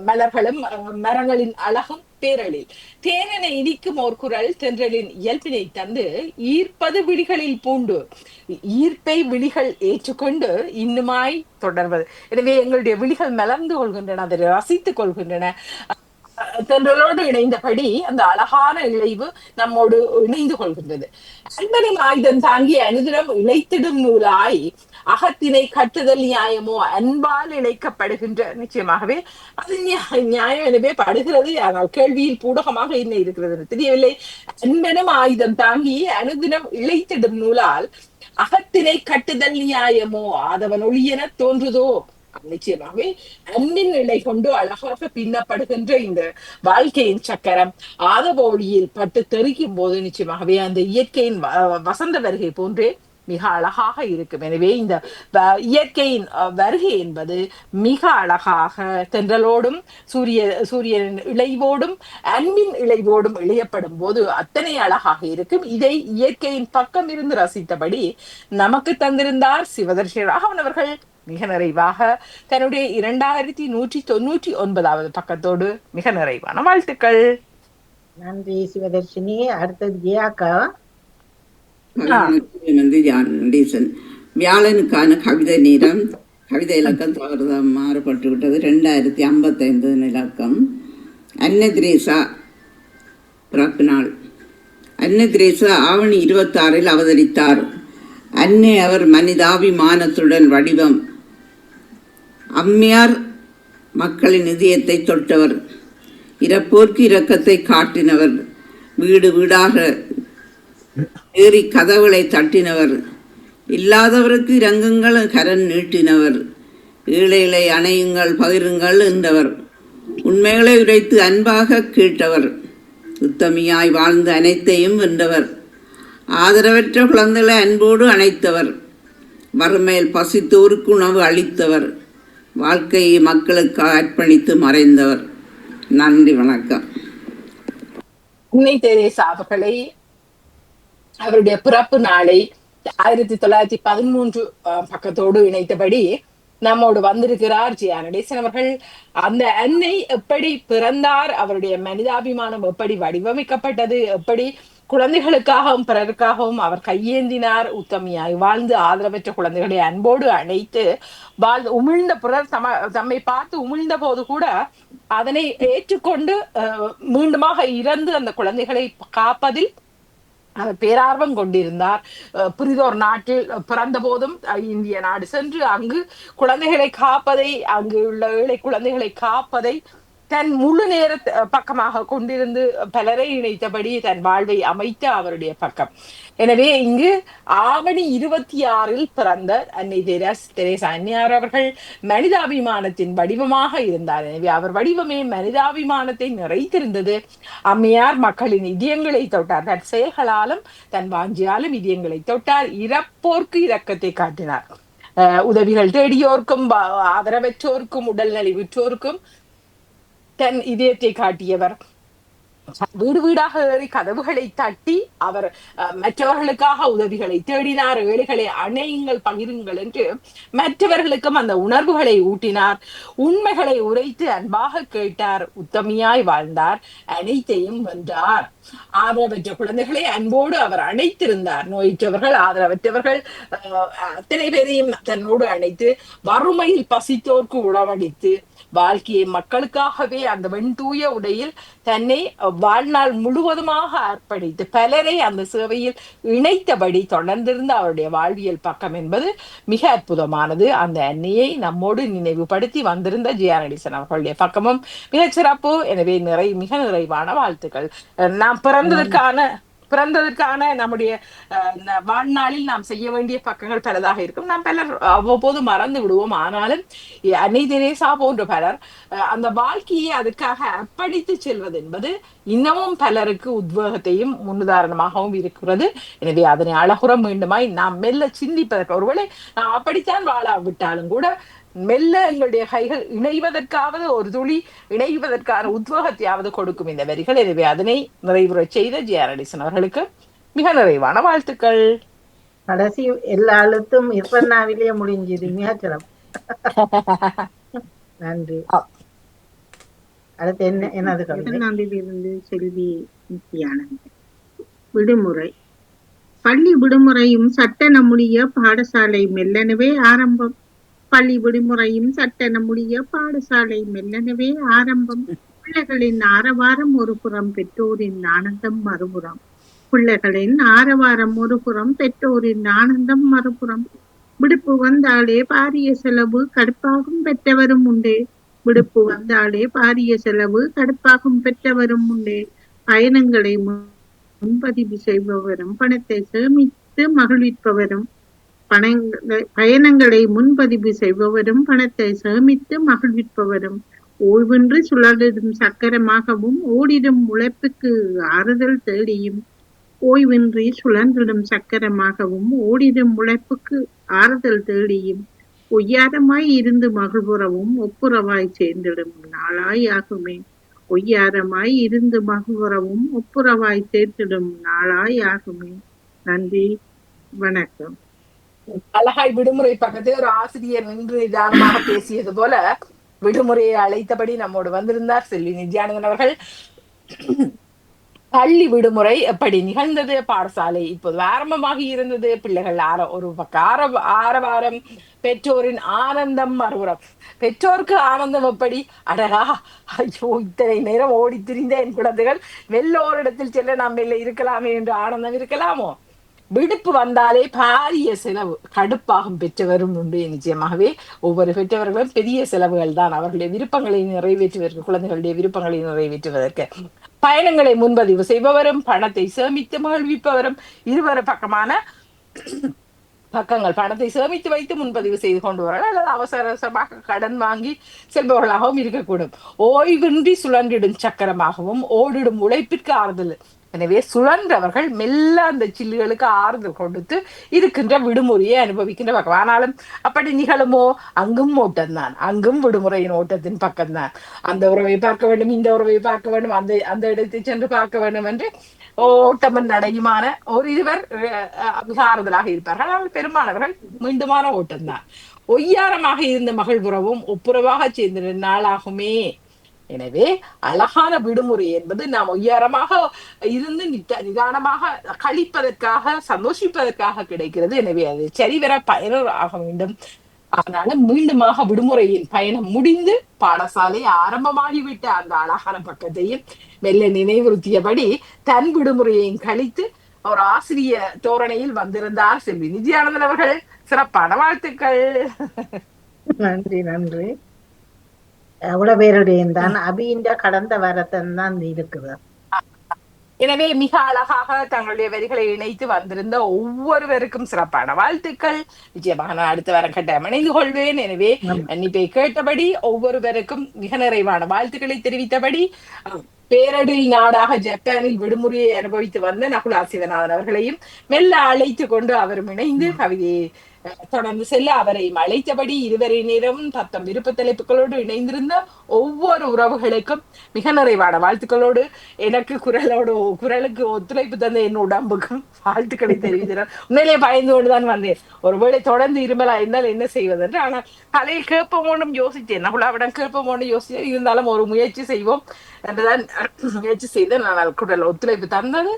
மலர்களும் மரங்களின் அழகும் பேரழில். தேனென இனிக்கும் ஓர் குரல் தென்றலின் இயல்பினை தந்து ஈர்ப்பது விழிகளில் பூண்டு ஈர்ப்பை விழிகள் ஏற்றுக்கொண்டு இன்னுமாய் தொடர்வது. எனவே எங்களுடைய விழிகள் மலர்ந்து கொள்கின்றன, அதை ரசித்துக் கொள்கின்றன. தென்றலோடு இணைந்தபடி அந்த அழகான இழைவு நம்மோடு இணைந்து கொள்கின்றது. அன்பனின் ஆயுதம் தாங்கி அனுதினம் இழைத்திடும் நூலாய் அகத்தினை கட்டுதல் நியாயமோ அன்பால் இணைக்கப்படுகின்ற. நிச்சயமாகவே அது நியாயம் எனவே படுகிறது. ஆனால் கேள்வியில் பூடகமாக என்ன இருக்கிறது தெரியவில்லை. அன்பனும் ஆயுதம் தாங்கி அனுதினம் இழைத்திடும் நூலால் அகத்தினை கட்டுதல் நியாயமோ ஆதவன் ஒளியென தோன்றுதோ. நிச்சயமாகவே அன்பின் நிலை கொண்டு அழகாக பின்னப்படுகின்ற இந்த வாழ்க்கையின் சக்கரம் ஆதவ ஒளியில் பட்டு தெறிக்கும் போது நிச்சயமாகவே அந்த இயற்கையின் வசந்த வருகை போன்றே மிக அழகாக இருக்கும். எனவே இந்த இயற்கையின் வருகை என்பது மிக அழகாக தென்றலோடும் சூரியனின் இழைவோடும் அன்பின் இழைவோடும் இழையப்படும் போது அத்தனை அழகாக இருக்கும். இதை இயற்கையின் பக்கம் இருந்து ரசித்தபடி நமக்கு தந்திருந்தார் சிவதர்ஷினி ராகவன் அவர்கள். மிக நிறைவாக தன்னுடைய 2199 பக்கத்தோடு மிக நிறைவான வாழ்த்துக்கள். நன்றி சிவதர்ஷினி. அடுத்தது ஜியாக்கா. வியாழனுக்கான கவிதை நேரம். கவிதை இலக்கம் தவறுதான் மாறுபட்டு விட்டது. 2055 இலக்கம். அன்னை திரேசா பிறப்பு நாள். அன்னை திரேசா ஆவணி 26 அவதரித்தார். அன்னை அவர் மனிதாபிமானத்துடன் வடிவம். அம்மையார் மக்களின் இதயத்தை தொட்டவர். இறப்போர்க்கு இரக்கத்தை காட்டினவர். வீடு வீடாக ஏறி கதவுகளை தட்டினவர், இல்லாதவருக்கு இரங்குங்கள் கரன் நீட்டினவர், ஏழைகளை அணையுங்கள் பகிருங்கள் என்றவர், உண்மைகளை உரைத்து அன்பாக கேட்டவர், உத்தமியாய் வாழ்ந்து அனைத்தையும் வென்றவர், ஆதரவற்ற குழந்தைகளை அன்போடு அணைத்தவர், வறுமையில் பசித்தோருக்கு உணவு அளித்தவர், வாழ்க்கையை மக்களுக்காக அர்ப்பணித்து மறைந்தவர். நன்றி, வணக்கம். அன்னை தெரேசா அவர்களை அவருடைய பிறப்பு நாளை 1913 பக்கத்தோடு இணைத்தபடி நம்மோடு வந்திருக்கிறார் ஜி நடேசன் அவர்கள். அந்த அன்னை எப்படி பிறந்தார், அவருடைய மனிதாபிமானம் எப்படி வடிவமைக்கப்பட்டது, எப்படி குழந்தைகளுக்காகவும் பிறருக்காகவும் அவர் கையேந்தினார், உத்தமியாய் வாழ்ந்து ஆதரவற்ற குழந்தைகளை அன்போடு அணைத்து வாழ்ந்து உமிழ்ந்த பிறர் தம்மை பார்த்து உமிழ்ந்த போது கூட அதனை ஏற்றுக்கொண்டு மீண்டுமாக இறந்து அந்த குழந்தைகளை காப்பதில் அவர் பேரார்வம் கொண்டிருந்தார். புரிதோர் நாட்டில் பிறந்த போதும் இந்திய நாடு சென்று அங்கு குழந்தைகளை காப்பதை, அங்கு உள்ள ஏழை குழந்தைகளை காப்பதை தன் முழு நேர பக்கமாக கொண்டிருந்து பலரை இணைத்தபடி தன் வாழ்வை அமைத்த அவருடைய பக்கம். எனவே இங்கு ஆவணி 26 பிறந்த அன்னை தெரேசா அன்னையார் அவர்கள் மனிதாபிமானத்தின் வடிவமாக இருந்தார். எனவே அவர் வடிவமே மனிதாபிமானத்தை நிறைத்திருந்தது. அம்மையார் மக்களின் இதயங்களை தொட்டார், தன் செயல்களாலும் தன் வாஞ்சியாலும் இதயங்களை தொட்டார். இறப்போர்க்கு இரக்கத்தை காட்டினார். உதவிகள் தேடியோர்க்கும் ஆதரவற்றோர்க்கும் உடல் நலிவுற்றோர்க்கும் தன் இதயத்தை காட்டியவர். வீடு வீடாக ஏறி கதவுகளை தட்டி அவர் மற்றவர்களுக்காக உதவிகளை தேடினார். ஏழைகளை அணையுங்கள் பகிருங்கள் என்று மற்றவர்களுக்கும் அந்த உணர்வுகளை ஊட்டினார். உண்மைகளை உரைத்து அன்பாக கேட்டார். உத்தமியாய் வாழ்ந்தார், அனைத்தையும் வென்றார். ஆதரவற்ற குழந்தைகளை அன்போடு அவர் அணைத்திருந்தார். நோயற்றவர்கள் ஆதரவற்றவர்கள் அத்தனை பேரையும் தன்னோடு அணைத்து வறுமையில் பசித்தோர்க்கு உணவளித்து வாழ்க்கையை மக்களுக்காகவே அந்த வெண்தூய உடையில் தன்னை வாழ்நாள் முழுவதுமாக அர்ப்பணித்து பலரை அந்த சேவையில் இணைத்தபடி தொடர்ந்திருந்த அவருடைய வாழ்வியல் பக்கம் என்பது மிக அற்புதமானது. அந்த அன்னையை நம்மோடு நினைவுபடுத்தி வந்திருந்த ஜி நடேசன் அவர்களுடைய பக்கமும் மிகச் சிறப்பு. எனவே மிக நிறைவான வாழ்த்துக்கள். நாம் பிறந்ததற்கான நம்முடைய வாழ்நாளில் நாம் செய்ய வேண்டிய பக்கங்கள் பலதாக இருக்கும். நாம் பலர் அவ்வப்போது மறந்து விடுவோம். ஆனாலும் அன்னை தெரேசா போன்ற பலர் அந்த வாழ்க்கையை அதற்காக அர்ப்பணித்து செல்வது என்பது இன்னமும் பலருக்கு உத்வேகத்தையும் முன்னுதாரணமாகவும் இருக்கிறது. எனவே அதனை அழகுற மீண்டுமாய் நாம் மெல்ல சிந்திப்பதற்கு, ஒருவேளை நாம் அப்படித்தான் வாழாவிட்டாலும் கூட மெல்ல எங்களுடைய கைகள் இணைவதற்காவது ஒரு துளி இணைவதற்கான உத்வேகத்தையாவது கொடுக்கும் இந்த வரிகள். எனவே அதனை நிறைவுற செய்த ஜி நடேசன் அவர்களுக்கு மிக நிறைவான வாழ்த்துக்கள். கடைசி எல்லா எழுத்தும் இப்பண்ணாவிலேயே முடிஞ்சது. மிக சிறப்பு. நன்றி. அடுத்து என்னது கவிதை? செல்வி நித்யானந்தன். விடுமுறை. பள்ளி விடுமுறையும் சட்ட நம்முடைய பாடசாலை மெல்லனவே ஆரம்பம். பள்ளி விடுமுறையும் சட்ட நம்முடைய பாடசாலை மெல்லனவே ஆரம்பம். பிள்ளைகளின் ஆரவாரம் ஒரு புறம், பெற்றோரின் ஆனந்தம் மறுபுறம். பிள்ளைகளின் ஆரவாரம் ஒரு புறம், பெற்றோரின் ஆனந்தம் மறுபுறம். விடுப்பு வந்தாலே பாரிய செலவு கடுப்பாகும் பெற்றவரும் உண்டே. விடுப்பு வந்தாலே பாரிய செலவு கடுப்பாகும் பெற்றவரும் உண்டே. பயணங்களை முன்பதிவு செய்பவரும் பணத்தை சேமித்து மகிழ்விப்பவரும், பயணங்களை முன்பதிவு செய்பவரும் பணத்தை சேமித்து மகிழ்விப்பவரும், ஓய்வின்றி சுழலிடும் சக்கரமாகவும் ஓடிடும் உழைப்புக்கு ஆறுதல் தேடியும், ஓய்வின்றி சுழன்றிடும் சக்கரமாகவும் ஓடிடும் உழைப்புக்கு ஆறுதல் தேடியும், ஒய்யாரமாய் இருந்து மகிழ்வுறவும் ஒப்புரவாய் சேர்ந்திடும் நாளாய் ஆகுமே. ஒய்யாரமாய் இருந்து மகிழ்வுறவும் ஒப்புரவாய் சேர்த்திடும் நாளாய் ஆகுமே. நன்றி, வணக்கம். அழகாய் விடுமுறை பக்கத்தில் ஒரு ஆசிரியர் நின்று நிதானமாக பேசியது போல விடுமுறையை அழைத்தபடி நம்மோடு வந்திருந்தார் செல்வி நித்யானந்தன் அவர்கள். பள்ளி விடுமுறை எப்படி நிகழ்ந்தது, பாடசாலை இப்போது ஆரம்பமாகி இருந்தது, பிள்ளைகள் ஒரு பக்கம் ஆரவாரம், பெற்றோரின் ஆனந்தம் மறுபுறம். பெற்றோருக்கு ஆனந்தம் எப்படி, அடரா ஐயோ இத்தனை நேரம் ஓடி திரிந்த என் குழந்தைகள் வெள்ள ஓரிடத்தில் செல்ல நாம் வெள்ள இருக்கலாமே என்று ஆனந்தம் இருக்கலாமோ. விடுப்பு வந்தாலே பாரிய செலவு கடுப்பாகும் பெற்றவரும் உண்டு. நிச்சயமாகவே ஒவ்வொரு பெற்றவர்களும் பெரிய செலவுகள் தான் அவர்களுடைய விருப்பங்களை நிறைவேற்றுவதற்கு, குழந்தைகளுடைய விருப்பங்களை நிறைவேற்றுவதற்கு. பயணங்களை முன்பதிவு செய்பவரும் பணத்தை சேமித்து மகிழ்விப்பவரும் இருவரு பக்கமான பக்கங்கள் பணத்தை சேமித்து வைத்து முன்பதிவு செய்து கொண்டு வரலாம் அல்லது அவசர அவசரமாக கடன் வாங்கி செல்பவர்களாகவும் இருக்கக்கூடும். ஓய்வின்றி சுழன்றிடும் சக்கரமாகவும் ஓடிடும் உழைப்பிற்கு ஆறுதல். எனவே சுழன்றவர்கள் மெல்ல அந்த சில்லுகளுக்கு ஆறுதல் கொடுத்து இருக்கின்ற விடுமுறையை அனுபவிக்கின்ற பக்கம். ஆனாலும் அப்படி நிகழுமோ? அங்கும் ஓட்டம்தான், அங்கும் விடுமுறையின் ஓட்டத்தின் பக்கம்தான். அந்த உறவை பார்க்க வேண்டும், இந்த உறவை பார்க்க வேண்டும், அந்த அந்த இடத்தை சென்று பார்க்க வேண்டும் என்று ஓட்டமும் நடையுமான ஒரு இருவர் மிக ஆறுதலாக இருப்பார்கள். ஆனால் பெரும்பாலானவர்கள் மீண்டுமான ஓட்டம்தான். ஒய்யாரமாக இருந்த மகிழ்வுறவும் ஒப்புரவாக சேர்ந்த நாளாகுமே. எனவே அழகான விடுமுறை என்பது நாம் ஒய்யாரமாக இருந்து நிதானமாக கழிப்பதற்காக சந்தோஷிப்பதற்காக கிடைக்கிறது. எனவே அது சரிவர பயனர் ஆக வேண்டும். அதனால மீண்டுமாக விடுமுறையின் பயணம் முடிந்து பாடசாலை ஆரம்பமாகிவிட்ட அந்த அழகான பக்கத்தையும் மெல்ல நினைவுறுத்தியபடி தன் விடுமுறையையும் கழித்து ஒரு ஆசிரிய தோரணையில் வந்திருந்தார் செல்வி நித்யானந்தன் அவர்கள். சிறப்பான வாழ்த்துக்கள். நன்றி நன்றி. எவ்வளவு பேருடைய தான் அபின்ற கடந்த வாரத்தன் தான் இருக்குது. எனவே மிக அழகாக தங்களுடைய வரிகளை இணைத்து வந்திருந்த ஒவ்வொருவருக்கும் சிறப்பான வாழ்த்துக்கள். நிச்சயமாக நான் அடுத்த வாரம் கட்டாயம் இணைந்து கொள்வேன். எனவே மன்னிப்பை கேட்டபடி ஒவ்வொருவருக்கும் மிக நிறைவான வாழ்த்துக்களை தெரிவித்தபடி பேரடில் நாடாக ஜப்பானில் விடுமுறையை அனுபவித்து வந்த நகுலா சிவநாதன் அவர்களையும் மெல்ல அழைத்து கொண்டு அவரும் இணைந்து கவிதையை தொடர்ந்து செல்ல அவரையும் அழைத்தபடி இருவரினரும் தத்தம் விருப்ப தலைப்புகளோடு இணைந்திருந்த ஒவ்வொரு உறவுகளுக்கும் மிக நிறைவான வாழ்த்துக்களோடு எனக்கு குரலுக்கு ஒத்துழைப்பு தந்த என் உடம்புக்கும் வாழ்த்துக்களை தெரிவித்தார். உண்மையிலேயே பயந்து கொண்டுதான் வந்தேன், ஒருவேளை தொடர்ந்து இருமலா இருந்தால் என்ன செய்வதென்று. ஆனால் தலையில் கேட்போம் யோசித்தேன், நகுலாவிடம் கேட்போம் யோசித்தேன். இருந்தாலும் ஒரு முயற்சி செய்வோம் என்றுதான் முயற்சி செய்து நான் குரல் ஒத்துழைப்பு தந்தது.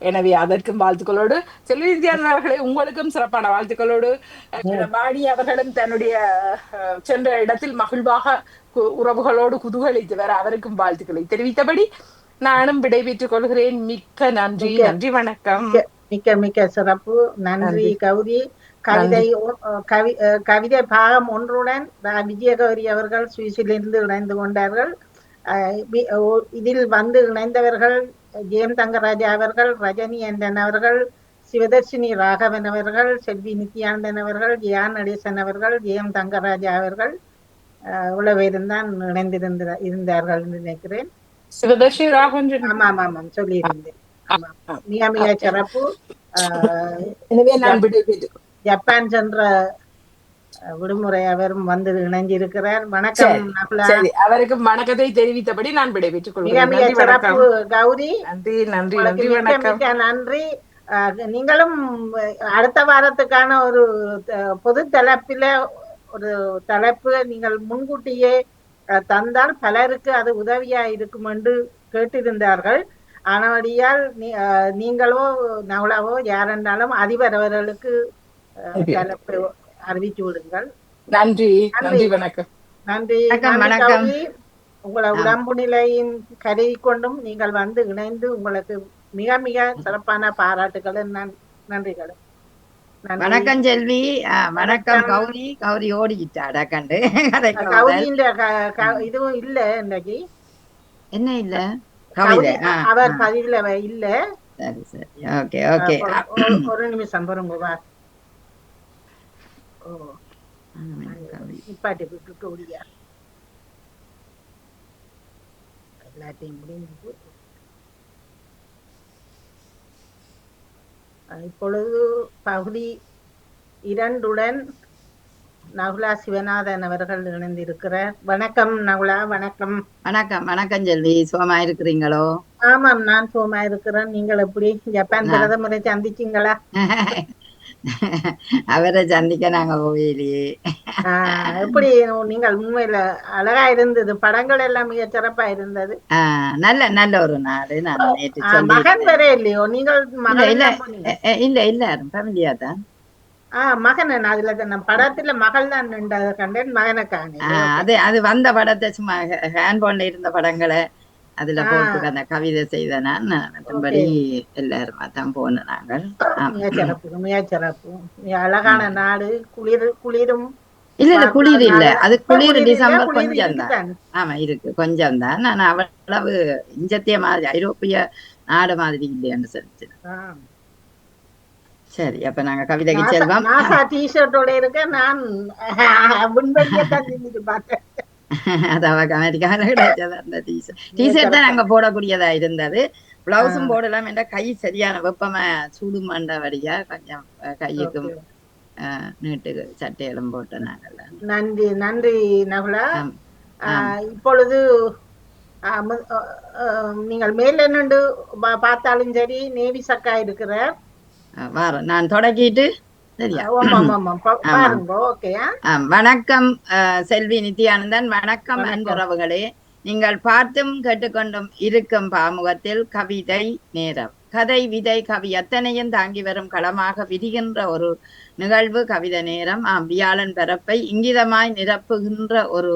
எனவே அதற்கும் வாழ்த்துக்களோடு செல்வி நித்யானந்தன் அவர்களே உங்களுக்கும் சிறப்பான வாழ்த்துக்களோடு பாடி அவர்களும் தன்னுடைய சென்ற இடத்தில் மகிழ்வாக உறவுகளோடு குதூகலித்து வர அவருக்கும் வாழ்த்துக்களை தெரிவித்தபடி நானும் விடைபெற்றுக் கொள்கிறேன். மிக்க நன்றி. நன்றி, வணக்கம். மிக்க மிக்க சிறப்பு. நன்றி கௌரி. கவிதை பாகம் ஒன்றுடன் விஜயகௌரி அவர்கள் சுவிஸிலிருந்து இணைந்து கொண்டார்கள். இதில் வந்து இணைந்தவர்கள் ஜெயம் தங்கராஜா அவர்கள், ரஜினி அண்டன் அவர்கள், சிவதர்ஷினி ராகவன் அவர்கள், செல்வி நித்யானந்தன் அவர்கள், ஜியான் நடேசன் அவர்கள், ஜெயம் தங்கராஜா அவர்கள் உளவேருந்தான் இருந்தார்கள் என்று நினைக்கிறேன். சிவதர்ஷினி ராகவன் ஆமாம் ஆமாம் சொல்லியிருந்தேன். மிக மிக சிறப்பு. ஜப்பான் சென்ற விடுமுறை அவரும் வந்து இணைஞ்சிருக்கிறார். வணக்கம் நகுலா. அவருக்கு வணக்கத்தை தெரிவித்தபடி நான் விடைபெற்றுக் கொள்கிறேன். மிக மிக சிறப்பு கௌரி. நன்றி நன்றி நன்றி, வணக்கம். மிக நன்றி. நீங்களும் அடுத்த வாரத்துக்கான ஒரு பொது தலைப்பில ஒரு தலைப்பு நீங்கள் முன்கூட்டியே தந்தால் பலருக்கு அது உதவியா இருக்கும் என்று கேட்டிருந்தார்கள். ஆனபடியால் நீங்களோ நகுலாவோ யாரென்றாலும் அதிபர் அவர்களுக்கு தலைப்பு அறிவிச்சு விடுங்கள். நன்றி நன்றி, வணக்கம். நன்றி. உங்களை உடம்பு நிலையும் கருதி கொண்டும் நீங்கள் வந்து இணைந்து உங்களுக்கு மிக மிக சிறப்பான பாராட்டுகள், நன்றிகள். வணக்கம் செல்வி. வணக்கம் கௌரி. கௌரி ஓடிக்கிட்டாடா கண்டு. இதுவும் இல்ல இன்னைக்கு. என்ன இல்ல கவிதை அவர் பதிவுல இல்ல. சரி சரி, ஓகே ஓகே. ஒரு நிமிஷம் பொறுங்க. நிப்பாட்டி விட்டுட்டு ஓடியா எல்லாத்தையும் முடிஞ்சு. இப்பொழுது பகுதி 2 நகுலா சிவநாதன் அவர்கள் இணைந்திருக்கிறார். வணக்கம் நகுலா. வணக்கம். வணக்கம் வணக்கம் செல்வி. சுகமா இருக்கிறீங்களோ? ஆமாம், நான் சுகமா இருக்கிறேன். நீங்கள் எப்படி ஜப்பான் பிரதமரை சந்திச்சீங்களா? அவரை சந்திக்க நாங்க போயிலேயே. எப்படி நீங்கள் உண்மையில அழகா இருந்தது, படங்கள் எல்லாம் மிக சிறப்பா இருந்தது. நல்ல நல்ல ஒரு நாடு. நான் நேற்று மகன் வேற இல்லையோ நீங்கள்? இல்ல இல்ல ஃபேமிலியா தான். மகன் அதுல நான் படத்துல மகள் தான் நின்றத கண்டேன். மகனை காண அது வந்த படத்தை சும்மா ஹேண்ட்போன்ல இருந்த படங்களை அதுல போட்டு அந்த கவிதை செய்த நான். மற்றபடி எல்லாருமா தான் போனோம் நாங்கள். மிக சிறப்பு மிக சிறப்பு. அழகான நாடு, குளிரும் இல்ல குளிர் இல்ல, அது இப்ப குளிர் குளிர் இல்ல, டிசம்பர் குளிர் கொஞ்சம் தான். இருக்குதான். ஆமா இருக்கு, கொஞ்சம் தான். நான் அவ்வளவு இஞ்சத்திய மாதிரி ஐரோப்பிய நாடு மாதிரி இல்லைன்னு சொல்லிச்சு. சரி, அப்ப நாங்க கவிதைக்கு செல்வோம். நாசா டிஷர்ட்டோட இருக்க நான் விண்வெளியத்தான் நின்றுட்டு பார்த்தேன். அது அவ அமெரிக்காவில கிடைச்சது அந்த டிஷர்ட் தான் நாங்க போடக்கூடியதா இருந்தது. பிளவுஸும் போடலாம் என்ற கை சரியான வெப்பமா சூடுமாண்டபடியா கொஞ்சம் கையுக்கும் நீட்டு சட்டையிலும் போட்டு நாங்கள். நன்றி நன்றி நகுலா. இப்பொழுது நீங்கள் மேல நின்று பார்த்தாலும் சரி நேவி சக்கா இருக்கிறார். நான் தொடக்கிட்டு வணக்கம் செல்வி நித்யானந்தன். வணக்கம் அன்புறவுகளே. நீங்கள் பார்த்தும் கேட்டுக்கொண்டும் இருக்கும் பாமுகத்தில் கவிதை நேரம். கதை விதை கவி அத்தனையும் தாங்கி வரும் களமாக விரிகின்ற ஒரு நிகழ்வு கவிதை நேரம். வியாழன் பரப்பை இங்கிதமாய் நிரப்புகின்ற ஒரு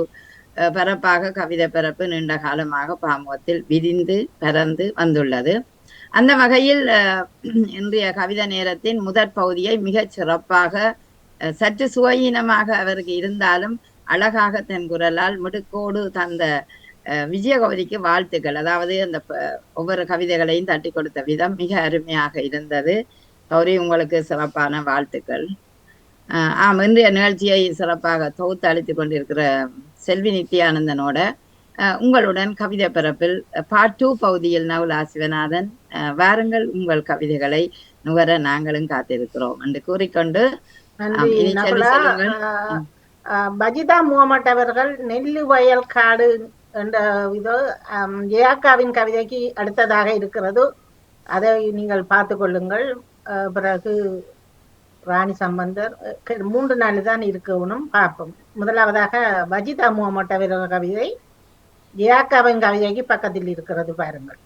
பரப்பாக கவிதை பரப்பு நீண்ட காலமாக பாமுகத்தில் விரிந்து பறந்து வந்துள்ளது. அந்த வகையில் இன்றைய கவிதை நேரத்தின் முதற் பகுதியை மிகச் சிறப்பாக, சற்று சுவையினமாக அவருக்கு இருந்தாலும் அழகாக தன் குரலால் மிடுக்கோடு தந்த விஜயகௌரிக்கு வாழ்த்துக்கள். அதாவது அந்த ஒவ்வொரு கவிதைகளையும் தட்டி கொடுத்த விதம் மிக அருமையாக இருந்தது. கௌரி, உங்களுக்கு சிறப்பான வாழ்த்துக்கள். இன்றைய நிகழ்ச்சியை சிறப்பாக தொகுத்து அளித்துக் கொண்டிருக்கிற செல்வி நித்யானந்தனோட உங்களுடன் கவிதை பரப்பில் பார்ட் 2 பகுதியில் நகுலா சிவநாதன் வாருங்கள், உங்கள் கவிதைகளை நுகர நாங்களும் காத்திருக்கிறோம் என்று கூறிக்கொண்டு பஜிதா முகமட் அவர்கள் நெல்லு வயல் காடு என்ற இதோ ஜெயாக்காவின் கவிதைக்கு அடுத்ததாக இருக்கிறது. அதை நீங்கள் பார்த்து கொள்ளுங்கள். பிறகு ராணி சம்பந்தர் 3 நாள் தான் இருக்கணும், பார்ப்போம். முதலாவதாக பஜிதா முகமட் அவர்கள் கவிதை ஜெயாக்காவின் கவிதைக்கு பக்கத்தில் இருக்கிறது, பாருங்கள்.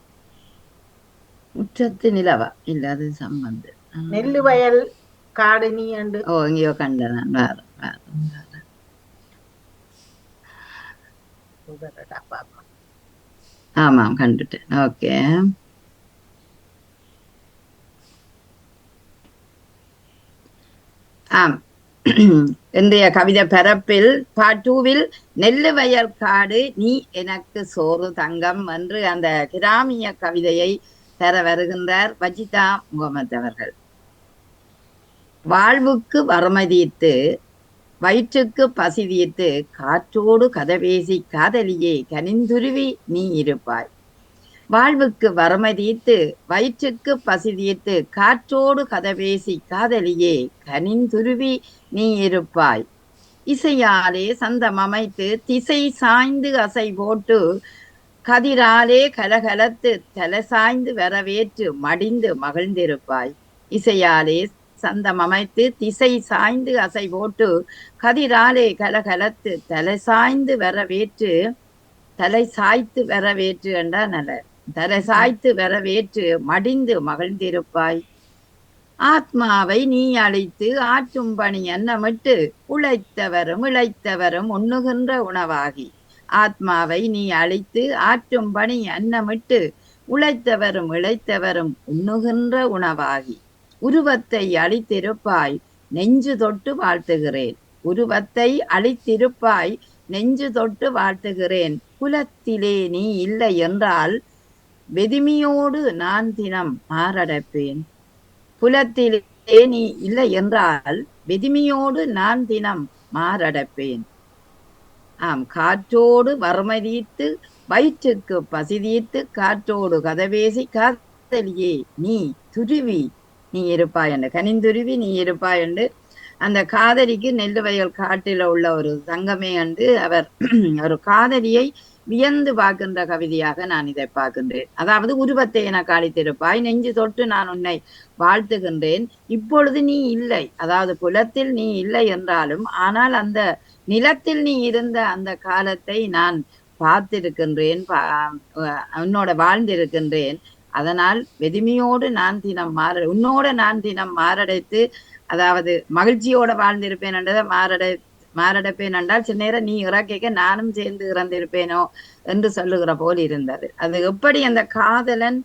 முற்றத்து நிலவா இல்ல, அது சம்பந்தம். நெல்லு வயல் காடு நீ என்று எங்கேயோ கண்டன. ஆமாம், கண்டுட்டேன். ஓகே. இன்றைய கவிதை பரப்பில் பார்ட் 2வில் நெல்லு வயல் காடு நீ எனக்கு சோறு தங்கம் என்று அந்த கிராமிய கவிதையை தர வருகின்றார் பஜிதா முகமது அவர்கள். வாழ்வுக்கு வறுமை தீர்த்து வயிற்றுக்கு பசி தீர்த்து காற்றோடு கதவேசி காதலியே கனிந்துருவி நீ இருப்பாய். வாழ்வுக்கு வறுமை தீர்த்து வயிற்றுக்கு பசி தீர்த்து காற்றோடு கதவேசி காதலியே கனிந்துருவி நீ இருப்பாய். இசையாலே சந்தம் அமைத்து திசை சாய்ந்து அசை போட்டு கதிராலே கலகலத்து தலை சாய்ந்து வரவேற்று மடிந்து மகிழ்ந்திருப்பாய். இசையாலே சந்தம் அமைத்து திசை சாய்ந்து அசை போட்டு கதிராலே கலகலத்து தலை சாய்ந்து வரவேற்று தலை சாய்த்து வரவேற்று என்றா நல்ல தலை சாய்த்து வரவேற்று மடிந்து மகிழ்ந்திருப்பாய். ஆத்மாவை நீ அழித்து ஆற்றும் பணி எண்ணமிட்டு உழைத்தவரும் இழைத்தவரும் உண்ணுகின்ற உணவாகி. ஆத்மாவை நீ அழித்து ஆற்றும் பணி எண்ணமிட்டு உழைத்தவரும் இழைத்தவரும் உண்ணுகின்ற உணவாகி. உருவத்தை அழித்திருப்பாய் நெஞ்சு தொட்டு வாழ்த்துகிறேன். உருவத்தை அழித்திருப்பாய் நெஞ்சு தொட்டு வாழ்த்துகிறேன். குலத்திலே நீ இல்லை என்றால் வெதுமியோடு நான் தினம் மாரடைப்பேன். புலத்திலே நீ இல்லை என்றால் வெதுமியோடு நான் தினம் மாரடைப்பேன். காற்றோடு வறுமை தீர்த்து வயிற்றுக்கு பசி தீர்த்து காற்றோடு கதவேசி காதலியே நீ துருவி நீ இருப்பாய் என்று கனிந்துருவி நீ இருப்பாய் என்று அந்த காதலிக்கு நெல்லு வயல் காட்டில உள்ள ஒரு சங்கமே என்று அவர் ஒரு காதலியை வியந்து பார்க்கின்ற கவிதையாக நான் இதை பார்க்கின்றேன். அதாவது உருவத்தை எனக்கு அளித்திருப்பாய் நெஞ்சு தொட்டு நான் உன்னை வாழ்த்துகின்றேன். இப்பொழுது நீ இல்லை, அதாவது புலத்தில் நீ இல்லை என்றாலும் ஆனால் அந்த நிலத்தில் நீ இருந்த அந்த காலத்தை நான் பார்த்திருக்கின்றேன், உன்னோட வாழ்ந்திருக்கின்றேன். அதனால் வெதுமையோடு நான் தினம் உன்னோட நான் தினம் மாரடைத்து, அதாவது மகிழ்ச்சியோட வாழ்ந்திருப்பேன் என்றதை மாரடைப்பேன் என்றால் சில நேரம் நீ இறக்க நானும் சேர்ந்து இறந்திருப்பேனோ என்று சொல்லுகிற போல் இருந்தது. அது எப்படி அந்த காதலன்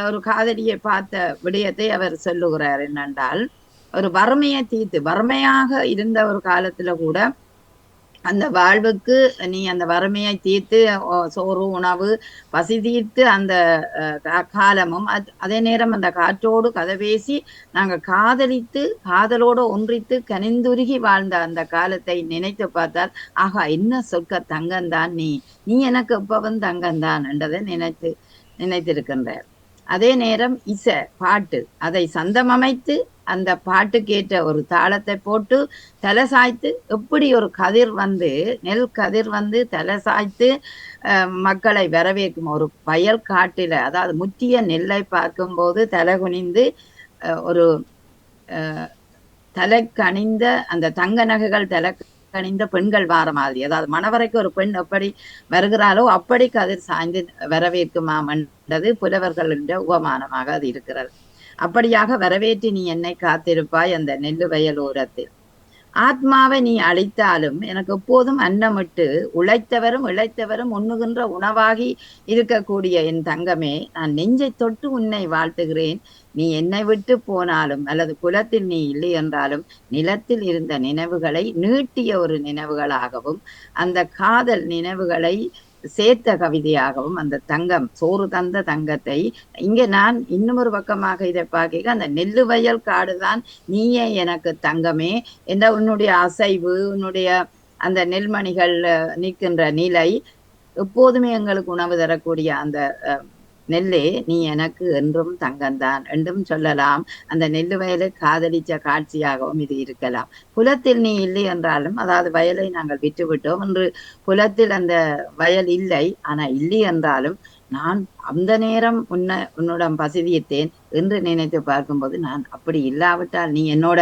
ஒரு காதலியை பார்த்த விடயத்தை அவர் சொல்லுகிறார் என்னென்றால், ஒரு வறுமையை தீர்த்து வறுமையாக இருந்த ஒரு காலத்துல கூட அந்த வாழ்வுக்கு நீ அந்த வறுமையை தீர்த்து சோறு உணவு பசி தீர்த்து அந்த காலமும் அதே நேரம் அந்த காற்றோடு கதை பேசி நாங்கள் காதலித்து காதலோடு ஒன்றித்து கனிந்துருகி வாழ்ந்த அந்த காலத்தை நினைத்து பார்த்தால் ஆகா என்ன சொற்க தங்கந்தான் நீ எனக்கு எப்பவும் தங்கந்தான் என்றதை நினைத்திருக்கின்றார். அதே நேரம் பாட்டு அதை சந்தமமைத்து அந்த பாட்டுக்கேற்ற ஒரு தாளத்தை போட்டு தலை சாய்த்து எப்படி ஒரு கதிர் வந்து நெல் கதிர் வந்து தலை சாய்த்து மக்களை வரவேற்கும் ஒரு வயல் காட்டில, அதாவது முற்றிய நெல்லை பார்க்கும்போது தலை குனிந்து ஒரு தலை கணிந்த அந்த தங்க நகைகள் தலை கணிந்த பெண்கள் வார மாதிரி, அதாவது மணவரைக்கு ஒரு பெண் எப்படி வருகிறாளோ அப்படி கதிர் சாய்ந்து வரவேற்குமாம் என்றது புலவர்களுடைய உபமானமாக அது இருக்கிறது. அப்படியாக வரவேற்று நீ என்னை காத்திருப்பாய் அந்த நெல்லு வயல் ஓரத்தில். ஆத்மாவை நீ அழித்தாலும் எனக்கு எப்போதும் அன்னமிட்டு உழைத்தவரும் இழைத்தவரும் உண்ணுகின்ற உணவாகி இருக்கக்கூடிய என் தங்கமே, நான் நெஞ்சை தொட்டு உன்னை வாழ்த்துகிறேன். நீ என்னை விட்டு போனாலும் அல்லது குலத்தில் நீ இல்லை என்றாலும் நிலத்தில் இருந்த நினைவுகளை நீட்டிய ஒரு நினைவுகளாகவும் அந்த காதல் நினைவுகளை சேர்த்த கவிதையாகவும் அந்த தங்கம் சோறு தந்த தங்கத்தை இங்கே நான் இன்னும் ஒரு பக்கமாக இதை பார்க்க அந்த நெல்லு வயல் காடுதான் நீயே எனக்கு தங்கமே என்ற உன்னுடைய அசைவு, உன்னுடைய அந்த நெல்மணிகள் நிற்கின்ற நிலை, எப்போதுமே எங்களுக்கு உணவு தரக்கூடிய அந்த நெல்லே நீ எனக்கு என்றும் தங்கந்தான் என்றும் சொல்லலாம். அந்த நெல்லு வயலை காதலிச்ச காட்சியாகவும் இது இருக்கலாம். புலத்தில் நீ இல்லை என்றாலும், அதாவது வயலை நாங்கள் விட்டுவிட்டோம் என்று புலத்தில் அந்த வயல் இல்லை, ஆனா இல்லை என்றாலும் நான் அந்த நேரம் உன்னிடம் பசிதித்தேன் என்று நினைத்து பார்க்கும்போது நான் அப்படி இல்லாவிட்டால், நீ என்னோட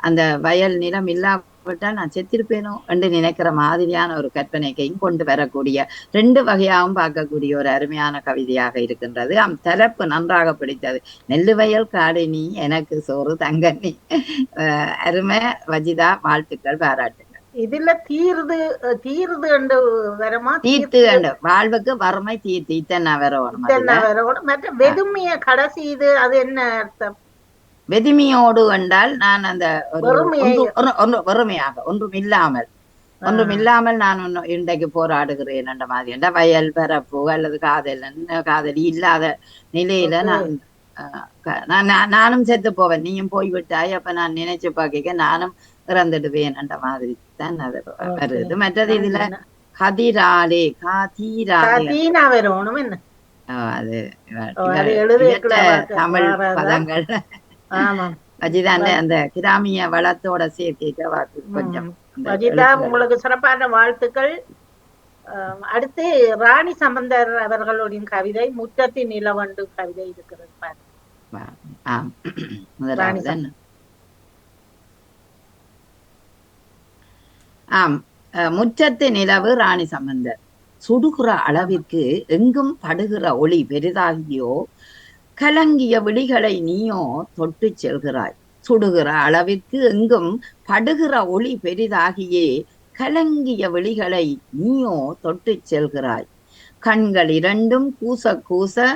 அந்த வயல் நிலம் இல்லாவிட்டால் நான் செத்திருப்பேனோ என்று நினைக்கிற மாதிரியான ஒரு கற்பனைக்கையும் கொண்டு வரக்கூடிய ரெண்டு வகையாகவும் பார்க்கக்கூடிய ஒரு அருமையான கவிதையாக இருக்கின்றது. தலைப்பு நன்றாக பிடித்தது. நெல்லு வயல் காடு நீ எனக்கு சோறு தங்கண்ணி. அருமை வஜிதா, வாழ்த்துக்கள், பாராட்டுகள். இதுல தீர்ந்து என்று வரமா? தீர்த்து என்று வாழ்வுக்கு வறுமை தீர்த்து இத்தனை வரணும். மற்ற வெதுமைய கடைசி இது அது என்ன அர்த்தம்? வெதுமையோடு என்றால் நான் அந்த வறுமையாக ஒன்றும் இல்லாமல் நான் இன்றைக்கு போராடுகிறேன் என்ற மாதிரி என்ற வயல் பரப்பு அல்லது காதலி இல்லாத நிலையில நானும் செத்து போவேன், நீயும் போய்விட்டாய், அப்ப நான் நினைச்சு பார்க்க நானும் இறந்துடுவேன் என்ற மாதிரி தான் அது வருது. மற்றது இதுல கதிராலே வரணும் என்ன அது தமிழ் பதங்கள் வஜிதாண்ட அந்த கிராமிய வளத்தோட சேர்க்க வாக்கு கொஞ்சம். வஜிதா, உங்களுக்கு சிறப்பான வாழ்த்துக்கள். அடுத்து ராணி சம்பந்தர் அவர்களுடைய கவிதை முற்றத்தின் நிலவண்டு கவிதை இருக்கிறது. முற்றத்து நிலவு ராணி சம்பந்தர். சுடுகிற அளவிற்கு எங்கும் படுகிற ஒளி பெரிதாகியோ கலங்கிய விழிகளை நீயோ தொட்டு செல்கிறாய். சுடுகிற அளவிற்கு எங்கும் படுகிற ஒளி பெரிதாகியே கலங்கிய விழிகளை நீயோ தொட்டு செல்கிறாய். கண்கள் இரண்டும் கூச கூச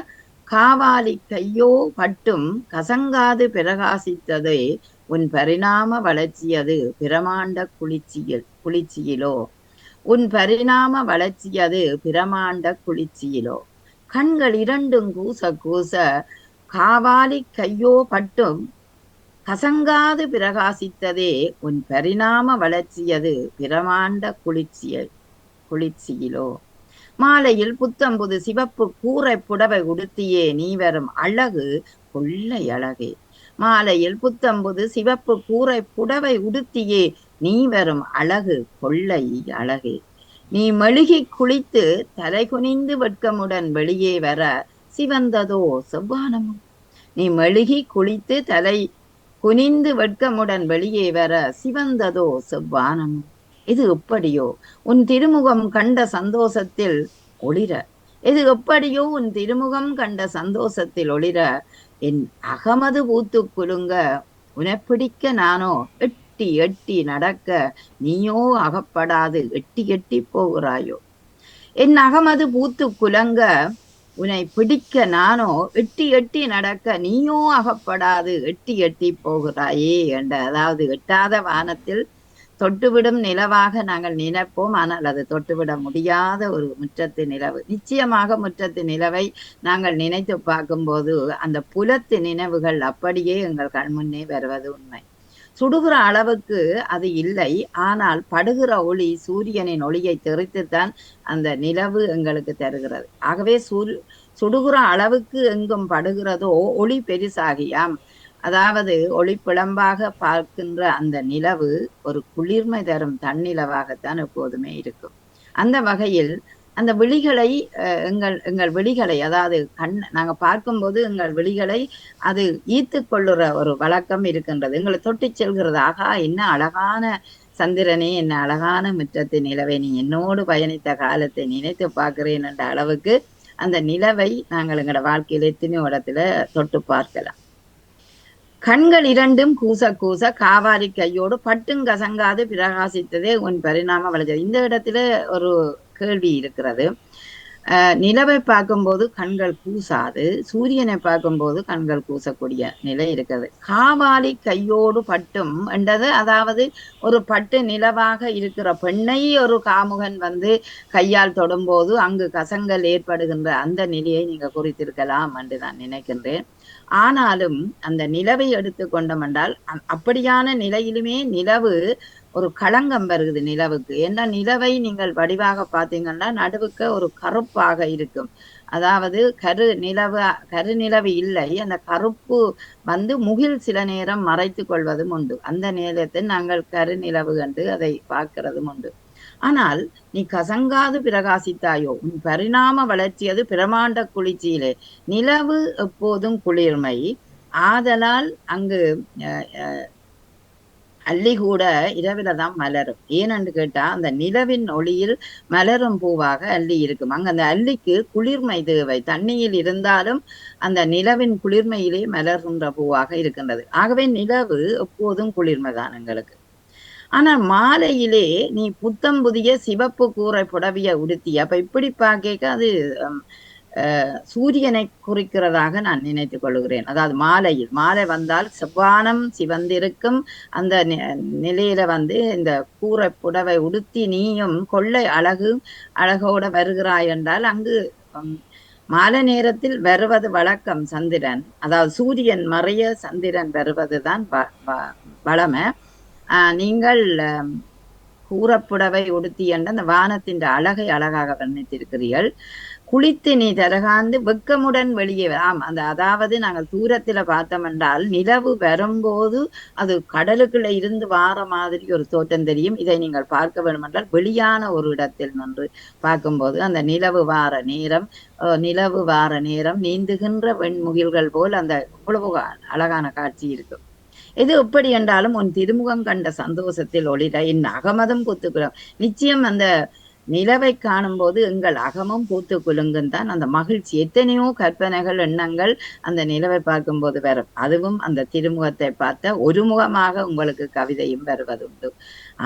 காவாலி கையோ பட்டும் கசங்காது பிரகாசித்ததே உன் பரிணாம வளர்ச்சியது பிரமாண்ட குளிர்ச்சியிலோ. உன் பரிணாம வளர்ச்சியது பிரமாண்ட குளிர்ச்சியிலோ. கண்கள் இரண்டும் கூச கூச காவாலி கையோ பட்டும் கசங்காது பிரகாசித்ததே உன் பரிணாம வளர்ச்சியது பிரமாண்ட குளிர்ச்சியிலோ. மாலையில் புத்தம்புது சிவப்பு கூரை புடவை உடுத்தியே நீ வரும் அழகு கொள்ளை அழகே. மாலையில் புத்தம்புது சிவப்பு கூரை புடவை உடுத்தியே நீ வரும் அழகு கொள்ளை அழகே. நீ மெழுகி குளித்து தலை குனிந்து வெட்கமுடன் வெளியே வர சிவந்ததோ செவ்வானமும். நீ மெழுகி குளித்து தலை குனிந்து வெட்கமுடன் வெளியே வர சிவந்ததோ செவ்வானமும். இது எப்படியோ உன் திருமுகம் கண்ட சந்தோஷத்தில் ஒளிர. இது எப்படியோ உன் திருமுகம் கண்ட சந்தோஷத்தில் ஒளிர. என் அகமது பூத்து குலுங்க உன பிடிக்க நானோ எட்டி எட்டி நடக்க நீயோ அகப்படாது எட்டி எட்டி போகிறாயோ. என் அகமது பூத்து குலங்க உன்னை பிடிக்க நானோ எட்டி எட்டி நடக்க நீயோ அகப்படாது எட்டி எட்டி போகிறாயே என்ற, அதாவது எட்டாத வானத்தில் தொட்டுவிடும் நிலவாக நாங்கள் நினைப்போம். ஆனால் அது தொட்டுவிட முடியாத ஒரு முற்றத்து நிலவு. நிச்சயமாக முற்றத்து நிலவை நாங்கள் நினைத்து பார்க்கும்போது அந்த புலத்து நினைவுகள் அப்படியே எங்கள் கண்முன்னே வருவது உண்மை. சுடுகிற அளவுக்கு அது இல்லை, ஆனால் படுகிற ஒளி சூரியனின் ஒளியை தெரித்துத்தான் அந்த நிலவு எங்களுக்கு தருகிறது. ஆகவே சுடுகிற அளவுக்கு எங்கும் படுகிறதோ ஒளி பெருசாகியாம். அதாவது ஒளி பிளம்பாக பார்க்கின்ற அந்த நிலவு ஒரு குளிர்மை தரும் தன்னிலவாகத்தான் எப்போதுமே இருக்கும். அந்த வகையில் அந்த விழிகளை எங்கள் விழிகளை, அதாவது நாங்க பார்க்கும்போது எங்கள் விழிகளை அது ஈர்த்து கொள்ளுற ஒரு வழக்கம் இருக்கின்றது. எங்களை தொட்டி செல்கிறது. ஆகா, என்ன அழகான சந்திரனே, என்ன அழகான முற்றத்து நிலவை, நீ என்னோடு பயணித்த காலத்தை நினைத்து பார்க்கிறேன் என்ற அளவுக்கு அந்த நிலவை நாங்கள் எங்களோட வாழ்க்கையில எத்தனையோ இடத்துல தொட்டு பார்க்கலாம். கண்கள் இரண்டும் கூச கூச காவாரி கையோடு பட்டும் கசங்காது பிரகாசித்ததே உன் பரிணாம வளர்ச்சி. இந்த இடத்துல ஒரு கேள்வி இருக்கிறது. நிலவை பார்க்கும்போது கண்கள் கூசாது, சூரியனை பார்க்கும்போது கண்கள் கூசக்கூடிய நிலை இருக்கிறது. காவாலி கையோடு பட்டும் என்றது, அதாவது ஒரு பட்டு நிலவாக இருக்கிற பெண்ணை ஒரு காமுகன் கையால் தொடும்போது அங்கு கசங்கள் ஏற்படுகின்ற அந்த நிலையை நீங்க குறித்திருக்கலாம் என்று நான் நினைக்கின்றேன். ஆனாலும் அந்த நிலவை எடுத்து கொண்டோம் என்றால் அப்படியான நிலையிலுமே நிலவு ஒரு களங்கம் வருகிறது நிலவுக்கு. ஏன்னா நிலவை நீங்கள் வடிவாக பார்த்தீங்கன்னா நடுவுக்கு ஒரு கருப்பாக இருக்கும். அதாவது கருநிலவு இல்லை, அந்த கருப்பு முகில் சில நேரம் மறைத்து கொள்வதும் உண்டு. அந்த நேரத்தில் நாங்கள் கருநிலவு கண்டு அதை பார்க்கிறதும் உண்டு. ஆனால் நீ கசங்காது பிரகாசித்தாயோ, உன் பரிணாம வளர்ச்சியது பிரமாண்ட குளிர்ச்சியிலே. நிலவு எப்போதும் குளிர்மை, ஆதலால் அங்கு அல்லி கூட இரவில தான் மலரும். ஏனென்று கேட்டா அந்த நிலவின் ஒளியில் மலரும் பூவாக அல்லி இருக்கும். அங்க அந்த அல்லிக்கு குளிர்மை தேவை. தண்ணியில் இருந்தாலும் அந்த நிலவின் குளிர்மையிலே மலர்கின்ற பூவாக இருக்கின்றது. ஆகவே நிலவு எப்போதும் குளிர்மைதான் எங்களுக்கு. ஆனா மாலையிலே நீ புத்தம் புதிய சிவப்பு கூரை புடவிய உடுத்தி, அப்ப இப்படி பார்க்க அது சூரியனை குறிக்கிறதாக நான் நினைத்துக் கொள்கிறேன். அதாவது மாலை வந்தால் செவ்வானம் சிவந்திருக்கும் அந்த நிலையில இந்த கூரை புடவை உடுத்தி நீயும் கொள்ளை அழகோட வருகிறாய் என்றால் அங்கு மாலை நேரத்தில் வருவது வழக்கம் சந்திரன். அதாவது சூரியன் மறைய சந்திரன் வருவதுதான் வளமை. நீங்கள் கூறப்புடவை உடுத்தி என்ற அந்த வானத்தின் அழகை அழகாக வர்ணித்திருக்கிறீர்கள். குளித்து நீ தரகாந்து வெக்கமுடன் வெளியே அதாவது நாங்கள் தூரத்துல பார்த்தோம் என்றால் நிலவு வரும்போது அது கடலுக்குள்ள இருந்து வார மாதிரி ஒரு தோற்றம் தெரியும். இதை நீங்கள் பார்க்க வேண்டும் என்றால் வெளியான ஒரு இடத்தில் நின்று பார்க்கும்போது அந்த நிலவு வார நேரம் நீந்துகின்ற வெண்முகில்கள் போல் அந்த இவ்வளவு அழகான காட்சி இருக்கும். எது எப்படி என்றாலும் உன் திருமுகம் கண்ட சந்தோஷத்தில் ஒளிர என் அகமதம் பூத்துக்குள்ளும். நிச்சயம் அந்த நிலவை காணும் போது எங்கள் அகமும் பூத்து குலுங்கும் தான் அந்த மகிழ்ச்சி. எத்தனையோ கற்பனைகள் எண்ணங்கள் அந்த நிலவை பார்க்கும் போது வரும். அதுவும் அந்த திருமுகத்தை பார்த்த ஒரு முகமாக உங்களுக்கு கவிதையும் வருவதுண்டு.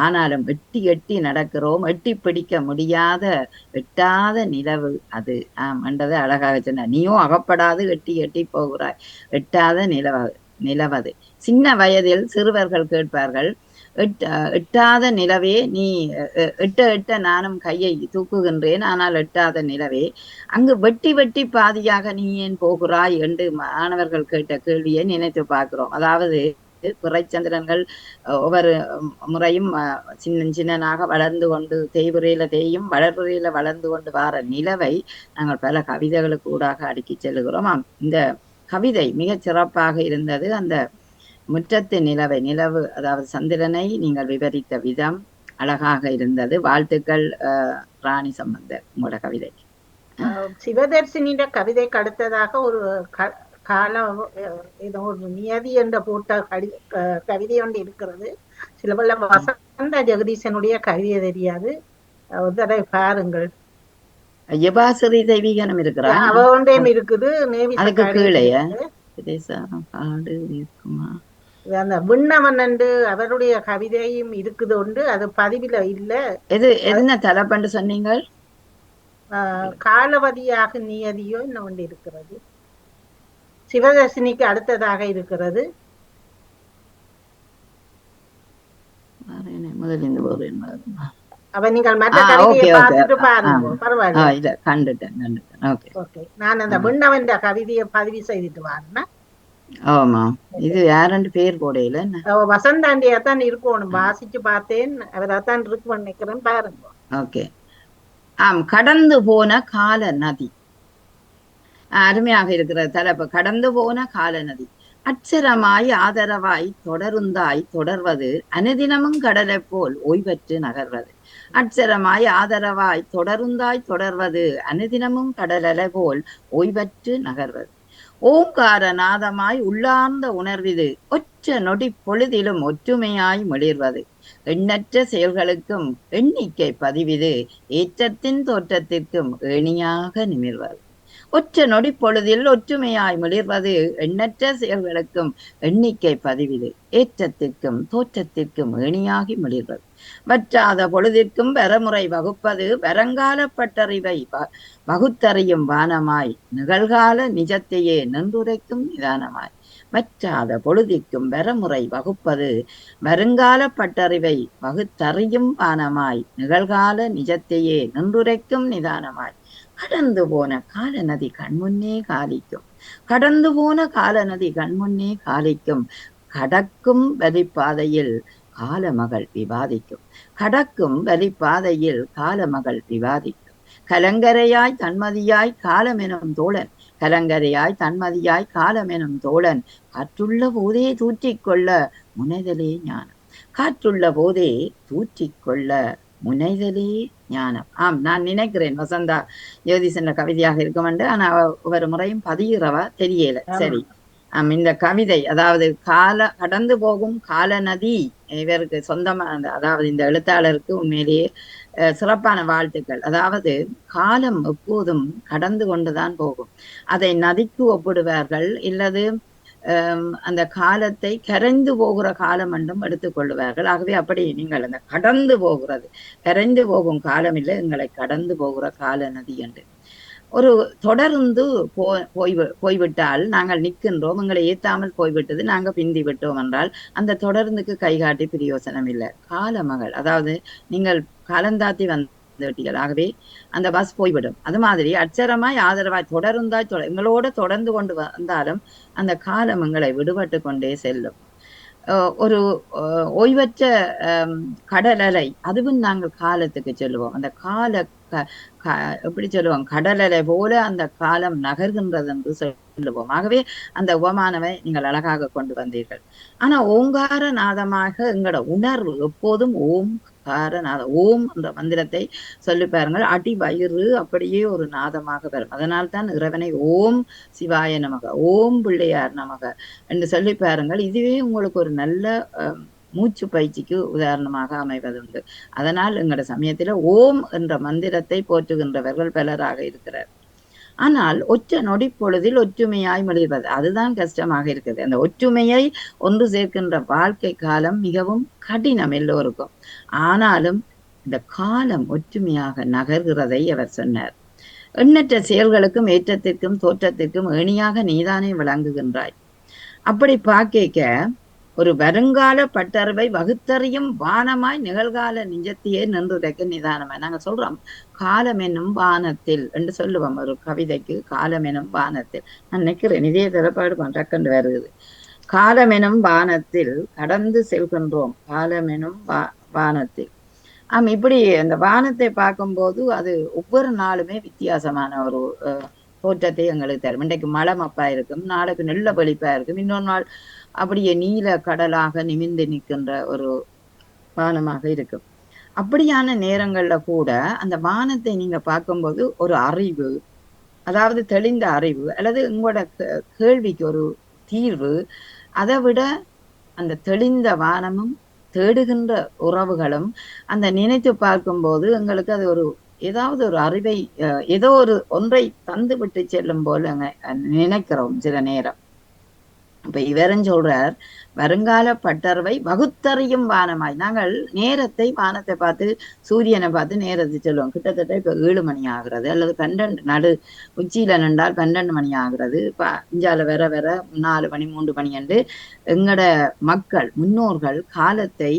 ஆனாலும் எட்டி எட்டி நடக்கிறோம், எட்டி பிடிக்க முடியாத எட்டாத நிலவு அது என்றதை அழகாக சொன்ன. நீயும் அகப்படாது எட்டி எட்டி போகிறாய், எட்டாத நிலவது. சின்ன வயதில் சிறுவர்கள் கேட்பார்கள், எட்டாத நிலவே நீ எட்ட நானும் கையை தூக்குகின்றேன், ஆனால் எட்டாத நிலவே அங்கு வெட்டி வெட்டி பாதியாக நீ ஏன் போகிறாய் என்று மாணவர்கள் கேட்ட கேள்வியை நினைத்து பார்க்கிறோம். அதாவது பிறைச்சந்திரன்கள் ஒவ்வொரு முறையும் சின்னனாக வளர்ந்து கொண்டு தேய்புறையில தேயும் வளர்புறையில வளர்ந்து கொண்டு வார நிலவை நாங்கள் பல கவிதைகளுக்கு ஊடாக அடுக்கி செல்லுகிறோம். இந்த கவிதை மிகச் சிறப்பாக இருந்தது. அந்த முற்றத்து நிலவு அதாவது சந்திரனை நீங்கள் விவரித்த விதம் அழகாக இருந்தது. வாழ்த்துக்கள் ராணி சம்பந்தர், உங்களோட கவிதை. சிவதர்சினியோட கவிதைக்கு அடுத்ததாக ஒரு ஏதோ ஒரு நியதி என்ற போட்ட கவிதை ஒன்று இருக்கிறது. சில பல வசந்த ஜெகதீசனுடைய கவிதை தெரியாது, அதை பாருங்கள். யபாசிரி தெய்வீகனம் இருக்கிறா, அவ ஒன்றேம் இருக்குது. அதுக்கு கீழே இருக்குமா அந்த விண்ணவன் என்று அவருடைய கவிதையும் இருக்குது உண்டு. அது பதிவில இல்ல. என்ன தலைப்பண்டு சொன்னீங்க? காலவதியாக நியதியோ என்ன ஒன்று இருக்கிறது. சிவதர்சினிக்கு அடுத்ததாக இருக்கிறது. முதலிருந்து போறேன். அப்ப நீங்கள் மற்ற கவிதையை பார்த்துட்டு பாருங்க, பரவாயில்ல. இல்ல கண்டுட்டேன். ஓகே ஓகே, நான் அந்த விண்ணவன் கவிதையை பதிவு செய்துட்டு வாருன்னா. ஆமா, இது யாரண்டு பேர் போடையில வசந்தாண்டியா தான் இருக்கணும், வாசிச்சு பார்த்தேன், அவராத்தான் இருக்கு நினைக்கிறேன், பாருங்க. ஓகே. கடந்து போன கால நதி, அருமையாக இருக்கிற தலைப்பு. கடந்து போன கால நதி, அச்சரமாய் ஆதரவாய் தொடருந்தாய் தொடர்வது, அனுதினமும் கடலை போல் ஓய்வற்று நகர்வது. அச்சரமாய் ஆதரவாய் தொடருந்தாய் தொடர்வது, அனுதினமும் கடலலை போல் ஓய்வற்று நகர்வது. ஓங்கார நாதமாய் உள்ளார்ந்த உணர்விது, ஒற்ற நொடி பொழுதிலும் ஒற்றுமையாய் மிளிர்வது. எண்ணற்ற செயல்களுக்கும் எண்ணிக்கை பதிவிது, ஏற்றத்தின் தோற்றத்திற்கும் ஏணியாக நிமிர்வது. ஒற்ற நொடி பொழுதில் ஒற்றுமையாய் மிளிர்வது, எண்ணற்ற செயல்களுக்கும் எண்ணிக்கை பதிவிது, ஏற்றத்திற்கும் தோற்றத்திற்கும் ஏணியாகி மிளிர்வது. வற்றாத பொழுதிற்கும் வரமுறை வகுப்பது, வருங்கால பட்டறிவை வகுத்தறியும் வானமாய், நிகழ்கால நிஜத்தையே நின்றுரைக்கும் நிதானமாய். வற்றாத பொழுதிற்கும் வரமுறை வகுப்பது, வருங்கால பட்டறிவை வகுத்தறியும் வானமாய், நிகழ்கால நிஜத்தையே நின்றுரைக்கும் நிதானமாய். கடந்து போன கால நதி கண்முன்னே காலிக்கும், கடந்து போன கால நதி கண்முன்னே காலிக்கும். கடக்கும் வலிப்பாதையில் காலமகள் விவாதிக்கும், கடக்கும் வலிப்பாதையில் காலமகள் விவாதிக்கும். கலங்கரையாய் தன்மதியாய் காலமெனும் தோழன், கலங்கரையாய் தன்மதியாய் காலமெனும் தோழன். காற்றுள்ள போதே தூற்றிக்கொள்ள முனைதலே ஞானம், காற்றுள்ள போதே தூற்றிக்கொள்ள முனைதலே ஞானம். நான் நினைக்கிறேன் வசந்தா ஜோதிஷன் கவிதையாக இருக்கும், ஆனா ஒவ்வொரு முறையும் பதிகிறவா தெரியல. சரி, இந்த கவிதை, அதாவது கடந்து போகும் கால நதி, இவருக்கு சொந்தமான, அதாவது இந்த எழுத்தாளருக்கு உண்மையிலேயே சிறப்பான வாழ்த்துக்கள். அதாவது காலம் எப்போதும் கடந்து கொண்டுதான் போகும். அதை நதிக்கு ஒப்பிடுவார்கள், இல்லது அந்த காலத்தை கரைந்து போகிற காலம் என்றும் எடுத்துக்கொள்ளுவார்கள். ஆகவே அப்படி நீங்கள் அந்த கடந்து போகிறது, கரைந்து போகும் காலம் இல்லை, எங்களை கடந்து போகிற கால நதி என்று. ஒரு தொடர்ந்து போய்விட்டால் நாங்கள் நிற்கின்றோம், எங்களை ஏத்தாமல் போய்விட்டது, நாங்க பிந்தி விட்டோம் என்றால் அந்த தொடர்ந்துக்கு கைகாட்டி பிரயோசனம் இல்லை. காலமகள், அதாவது நீங்கள் காலந்தாத்தி வந்துவிட்டீர்கள், ஆகவே அந்த பஸ் போய்விடும். அது மாதிரி அச்சரமாய் ஆதரவாய் தொடர்ந்தாய் எங்களோட தொடர்ந்து கொண்டு வந்தாலும் அந்த காலம் எங்களை விடுபட்டு கொண்டே செல்லும். ஒரு ஓய்வற்ற கடல் அலை, அதுவும் நாங்கள் காலத்துக்கு சொல்லுவோம். அந்த எப்படி சொல்லுவோம், கடல் அலை போல அந்த காலம் நகர்கின்றது என்று சொல்லுவோம். ஆகவே அந்த உபமானவை நீங்கள் அழகாக கொண்டு வந்தீர்கள். ஆனா ஓங்கார நாதமாக எங்களோட உணர்வு எப்போதும் ஓம்கார நாதம், ஓம் என்ற மந்திரத்தை சொல்லி பாருங்கள், அடி வயிறு அப்படியே ஒரு நாதமாக வரும். அதனால்தான் இறைவனை ஓம் சிவாய நமக, ஓம் பிள்ளையார் நமக என்று சொல்லி பாருங்கள். இதுவே உங்களுக்கு ஒரு நல்ல மூச்சு பயிற்சிக்கு உதாரணமாக அமைவதுண்டு. அதனால் எங்களோட சமயத்துல ஓம் என்ற மந்திரத்தை போற்றுகின்றவர்கள் பலராக இருக்கிறார். ஆனால் ஒற்ற நொடி பொழுதில் ஒற்றுமையாய் மிளிர்வது, அதுதான் கஷ்டமாக இருக்குது. அந்த ஒற்றுமையை ஒன்று சேர்க்கின்ற வாழ்க்கை காலம் மிகவும் கடினம் எல்லோருக்கும். ஆனாலும் இந்த காலம் ஒற்றுமையாக நகர்கிறதை அவர் சொன்னார். எண்ணற்ற செயல்களுக்கும் ஏற்றத்திற்கும் தோற்றத்திற்கும் ஏணியாக நீதானே விளங்குகின்றாய். அப்படி பார்க்க ஒரு வருங்கால பட்டறிவை வகுத்தறியும் வானமாய், நிகழ்கால நிஜத்தையே நின்றுரைக்க நிதானமாய். நாங்க சொல்றோம் காலம் என்னும் வானத்தில் என்று சொல்லுவோம் ஒரு கவிதைக்கு, காலம் எனும் வானத்தில். நான் நினைக்கிறேன் இதே தரப்பாடு பண்றக்கண்டு வருகிறது. காலம் எனும் வானத்தில் கடந்து செல்கின்றோம், காலம் எனும் வானத்தில். இப்படி அந்த வானத்தை பார்க்கும்போது அது ஒவ்வொரு நாளுமே வித்தியாசமான ஒரு தோற்றத்தை எங்களுக்கு தரும். இன்றைக்கு மழை மப்பா இருக்கும், நாளைக்கு நெல்ல வெளிப்பா இருக்கும், இன்னொரு நாள் அப்படியே நீல கடலாக நிமிர்ந்து நிற்கின்ற ஒரு வானமாக இருக்கும். அப்படியான நேரங்கள்ல கூட அந்த வானத்தை நீங்க பார்க்கும்போது ஒரு அறிவு, அதாவது தெளிந்த அறிவு, அல்லது உங்களோட கேள்விக்கு ஒரு தீர்வு, அதை விட அந்த தெளிந்த வானமும் தேடுகின்ற உறவுகளும் அந்த நினைத்து பார்க்கும்போது எங்களுக்கு அது ஒரு ஏதாவது ஒரு அறிவை, ஏதோ ஒரு ஒன்றை தந்து விட்டு செல்லும் போல நினைக்கிறோம் சில நேரம். இப்ப இவரும் சொல்றார், வருங்கால பட்டர்வை வகுத்தறியும் வானமாய். நாங்கள் நேரத்தை வானத்தை பார்த்து சூரியனை பார்த்து நேரத்தை சொல்லுவோம். கிட்டத்தட்ட இப்ப 7 மணி ஆகிறது, அல்லது 12 உச்சியில நின்றால் 12 மணி ஆகிறது. இப்ப இஞ்சால வர 4 மணி 3 மணி என்று எங்கட மக்கள் முன்னோர்கள் காலத்தை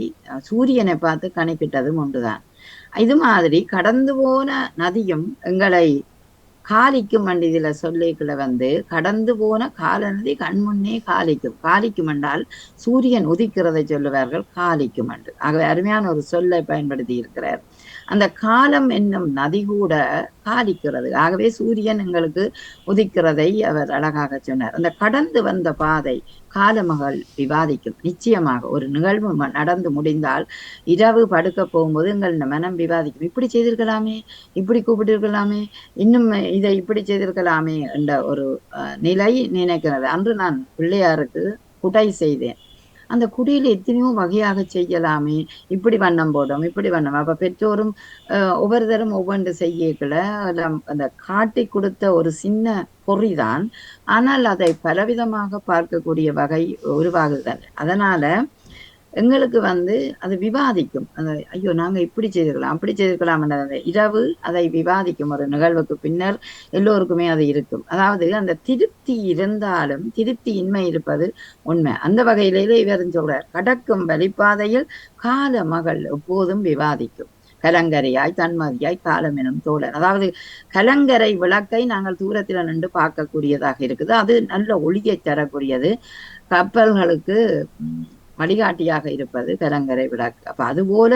சூரியனை பார்த்து கணக்கிட்டதும் ஒன்றுதான். இது மாதிரி கடந்து போன நதியும் எங்களை காலிக்கும் அண்டு இதுல சொல்லிக்குள்ள கடந்து போன காலநதி கண்முன்னே காலிக்கும் என்றால் சூரியன் உதிக்கிறதை சொல்லுவார்கள் காலிக்கும் அண்டு. ஆகவே அருமையான ஒரு சொல்லை பயன்படுத்தி இருக்கிறார். அந்த காலம் என்னும் நதி கூட காலிக்கிறது. ஆகவே சூரியன் எங்களுக்கு உதிக்கிறதை அவர் அழகாக சொன்னார். அந்த கடந்து வந்த பாதை காலமகள் விவாதிக்கும். நிச்சயமாக ஒரு நிகழ்வு நடந்து முடிந்தால் இரவு படுக்க போகும்போது எங்கள் மனம் விவாதிக்கும். இப்படி செய்திருக்கலாமே, இப்படி கூப்பிட்டிருக்கலாமே, இன்னும் இதை இப்படி செய்திருக்கலாமே என்ற ஒரு நிலை நினைக்கிறது. அன்று நான் பிள்ளையாருக்கு குடை செய்தேன். அந்த குடியில எத்தனையோ வகையாக செய்யலாமே, இப்படி வண்ணம் போடும், இப்படி வண்ணம். அப்ப பெற்றோரும் ஒவ்வொருத்தரும் ஒவ்வொன்று செய்யல அந்த காட்டி கொடுத்த ஒரு சின்ன பொறிதான், ஆனால் அதை பலவிதமாக பார்க்கக்கூடிய வகை உருவாகுதல். அதனால எங்களுக்கு அது விவாதிக்கும். ஐயோ நாங்க இப்படி செய்திருக்கலாம், அப்படி செய்திருக்கலாம் என்ற இரவு அதை விவாதிக்கும். ஒரு நிகழ்வுக்கு பின்னர் எல்லோருக்குமே அது இருக்கும். அதாவது அந்த திருப்தி இருந்தாலும் திருப்தி இன்மை இருப்பது உண்மை. அந்த வகையிலே இவர் சொல்றார், கடக்கும் வழிப்பாதையில் கால மகள் எப்போதும் விவாதிக்கும். கலங்கரையாய் தன்மதியாய் காலம் எனும் தோழர். அதாவது கலங்கரை விளக்கை நாங்கள் தூரத்துல நின்று பார்க்கக்கூடியதாக இருக்குது. அது நல்ல ஒளியை தரக்கூடியது. கப்பல்களுக்கு வழிகாட்டியாக இருப்பது கலங்கரை விளக்கு. அப்ப அதுபோல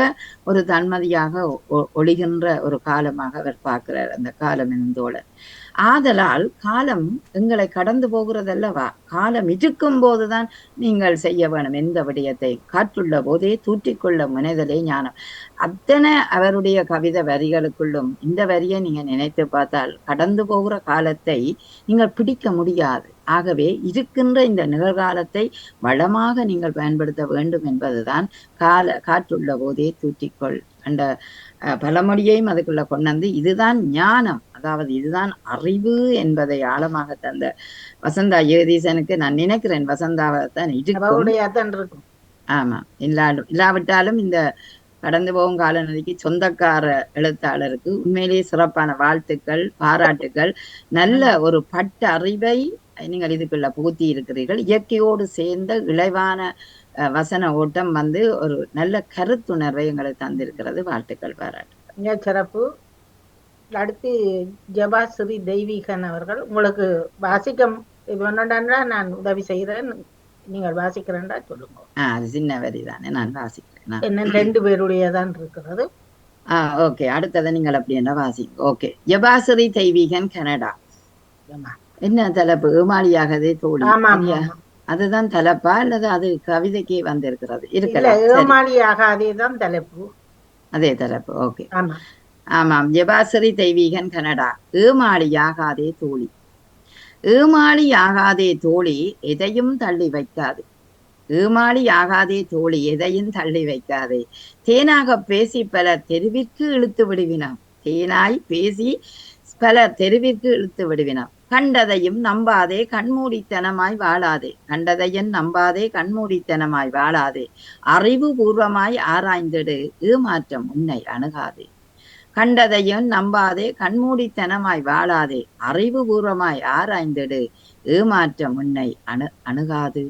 ஒரு தன்மதியாக ஒளிகின்ற ஒரு காலமாக அவர் பார்க்கிறார் அந்த காலம் எனும் தோழர். ஆதலால் காலம் எங்களை கடந்து போகிறதல்லவா, காலம் இருக்கும் போதுதான் நீங்கள் செய்ய வேணும் எந்த விடயத்தை. காற்றுள்ள போதே தூற்றிக்கொள்ள முனைதலே ஞானம். அத்தனை அவருடைய கவிதை வரிகளுக்குள்ளும் இந்த வரியை நீங்க நினைத்து பார்த்தால் கடந்து போகிற காலத்தை நீங்கள் பிடிக்க முடியாது. ஆகவே இருக்கின்ற இந்த நிகழ்காலத்தை வளமாக நீங்கள் பயன்படுத்த வேண்டும் என்பதுதான் காற்றுள்ள போதே தூற்றிக்கொள் என்ற பழமொழியையும் அதுக்குள்ள கொண்டு இதுதான் ஞானம், அதாவது இதுதான் அறிவு என்பதை ஆழமாக தந்த வசந்தா ஜெகதீசனுக்கு நான் நினைக்கிறேன் வசந்தாவைத்தான் இருக்கும். ஆமா, இல்லாவிட்டாலும் இந்த கடந்து போகும் காலநிலைக்கு சொந்தக்கார எழுத்தாளருக்கு உண்மையிலேயே சிறப்பான வாழ்த்துக்கள், பாராட்டுக்கள். நல்ல ஒரு பட்ட அறிவை நீங்கள் இதுக்குள்ள புகுத்தி இருக்கிறீர்கள். இயற்கையோடு சேர்ந்த இளைவான வசன ஓட்டம் ஒரு நல்ல கருத்துணர்வை எங்களுக்கு தந்திருக்கிறது. வாழ்த்துக்கள், பாராட்டு. சிறப்பு. அடுத்து ஜபாஸ்ரீ தெய்வீகன் அவர்கள், உங்களுக்கு வாசிக்க இது பண்ணா நான் உதவி செய்கிறேன், நீங்கள் வாசிக்கிறேன்டா சொல்லுங்க. அது சின்ன வரி தானே, நான் வாசிக்கிறேன். என்ன 2 பேருடையதான் இருக்கிறது. ஓகே, அடுத்ததை நீங்கள் அப்படி என்ன வாசிங்க. Okay, Jabashree Theivigan, Canada. என்ன தலைப்பு? ஏமாளியாகதே தோழி. அதுதான் தலைப்பா அல்லது அது கவிதைக்கு வந்திருக்கிறது? ஏமாளியாகாதேதான் தலைப்பு. அதே தலைப்பு. ஓகே, ஆமாம். ஜபாஸ்ரீ தெய்வீகன், கனடா. ஏமாளியாகாதே தோழி. ஏமாளியாகாதே தோழி எதையும் தள்ளி வைக்காது. ஏமாளியாகாதே தோழி எதையும் தள்ளி வைக்காதே. தேனாக பேசி பலர் தெருவிற்கு இழுத்து விடுவினாம். தேனாய் பேசி பலர் தெருவிற்கு இழுத்து விடுவினாம். கண்டதையும் நம்பாதே கண்மூடித்தனமாய் வாழாதே. கண்டதையும் நம்பாதே கண்மூடித்தனமாய் வாழாதே. அறிவு பூர்வமாய் ஆராய்ந்திடு, ஏமாற்றம் உன்னை அணுகாதே. கண்டதையும் நம்பாதே கண்மூடித்தனமாய் வாழாதே. அறிவு பூர்வமாய் ஆராய்ந்திடு, ஏமாற்றம் உன்னை அணுகாது.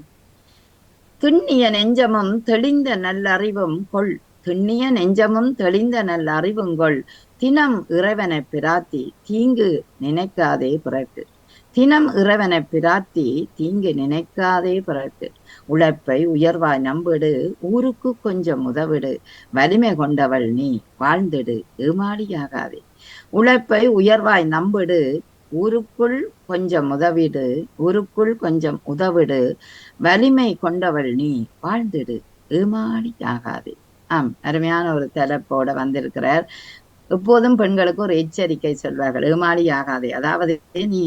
துண்ணிய நெஞ்சமும் தெளிந்த நல்லறிவும் கொள். துண்ணிய நெஞ்சமும் தெளிந்த நல்லறிவும் கொள். தினம் இறைவனை பிரார்த்தி தீங்கு நினைக்காதே பிறகு. தினம் இறைவனை பிரார்த்தி தீங்கு நினைக்காதே பிறகு. உழைப்பை உயர்வாய் நம்பிடு, ஊருக்கு கொஞ்சம் உதவிடு. வலிமை கொண்டவள் நீ வாழ்ந்திடு, ஏமாளியாகாதே. உழைப்பை உயர்வாய் நம்பிடு, ஊருக்குள் கொஞ்சம் உதவிடு. ஊருக்குள் கொஞ்சம் உதவிடு. வலிமை கொண்டவள் நீ வாழ்ந்திடு, ஏமாளியாகாதே. அருமையான ஒரு தலைப்போட வந்திருக்கிறார். எப்போதும் பெண்களுக்கு ஒரு எச்சரிக்கை சொல்வார்கள், ஏமாளியாகாதே. அதாவது நீ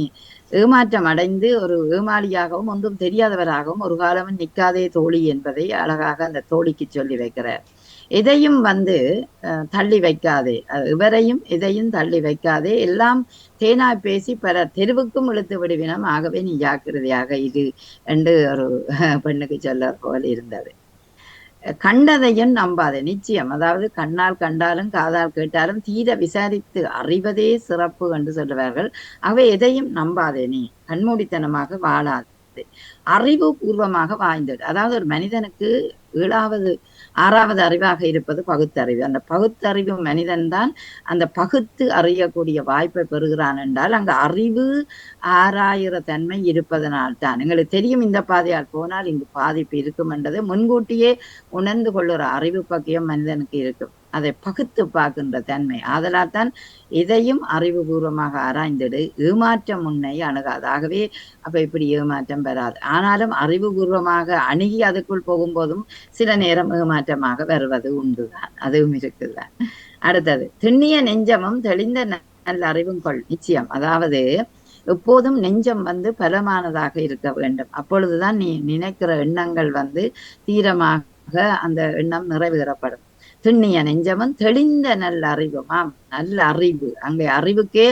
ஏமாற்றம் அடைந்து ஒரு ஏமாளியாகவும் ஒன்றும் தெரியாதவராகவும் ஒரு காலமும் நிற்காதே தோழி என்பதை அழகாக அந்த தோழிக்கு சொல்லி வைக்கிறார். எதையும் தள்ளி வைக்காதே, இவரையும் எதையும் தள்ளி வைக்காதே, எல்லாம் தேனாய் பேசி பிறர் தெருவுக்கும் இழுத்து விடுவினம், ஆகவே நீ ஜாக்கிரதையாக இது என்று ஒரு பெண்ணுக்கு சொல்ல போல் இருந்தது. கண்டதையும் நம்பாதே, நிச்சயம், அதாவது கண்ணால் கண்டாலும் காதால் கேட்டாலும் தீர விசாரித்து அறிவதே சிறப்பு என்று சொல்லுவார்கள். ஆகவே எதையும் நம்பாதே, நீ கண்மூடித்தனமாக வாழாது, அறிவு பூர்வமாக வாழ்ந்தது. அதாவது ஒரு மனிதனுக்கு 6வது அறிவாக இருப்பது பகுத்தறிவு. அந்த பகுத்தறிவு மனிதன் தான் அந்த பகுத்து அறியக்கூடிய வாய்ப்பை பெறுகிறான் என்றால் அங்கு அறிவு ஆராயிர தன்மை இருப்பதனால் தான். எங்களுக்கு தெரியும் இந்த பாதையால் போனால் இங்கு பாதிப்பு இருக்கும் என்றது முன்கூட்டியே உணர்ந்து கொள்ளுற அறிவு பக்கியம் மனிதனுக்கு இருக்கும். அதை பகுத்து பார்க்கின்ற தன்மை. ஆதலால் தான் இதையும் அறிவுபூர்வமாக ஆராய்ந்திடு, ஏமாற்றம் உன்னை அணுகாது. ஆகவே அப்ப இப்படி ஏமாற்றம் பெறாது. ஆனாலும் அறிவுபூர்வமாக அணுகி அதுக்குள் போகும்போதும் சில நேரம் ஏமாற்றமாக வருவது உண்டுதான், அதுவும் இருக்குதான். அடுத்தது, திண்ணிய நெஞ்சமும் தெளிந்த நல்ல அறிவும் கொள். நிச்சயம், அதாவது எப்போதும் நெஞ்சம் பலமானதாக இருக்க வேண்டும். அப்பொழுதுதான் நீ நினைக்கிற எண்ணங்கள் தீரமாக அந்த எண்ணம் நிறைவேறப்படும். திண்ணிய நெஞ்சமும் தெளிந்த நல்ல அறிவுமாம். நல்ல அறிவு, அங்கே அறிவுக்கே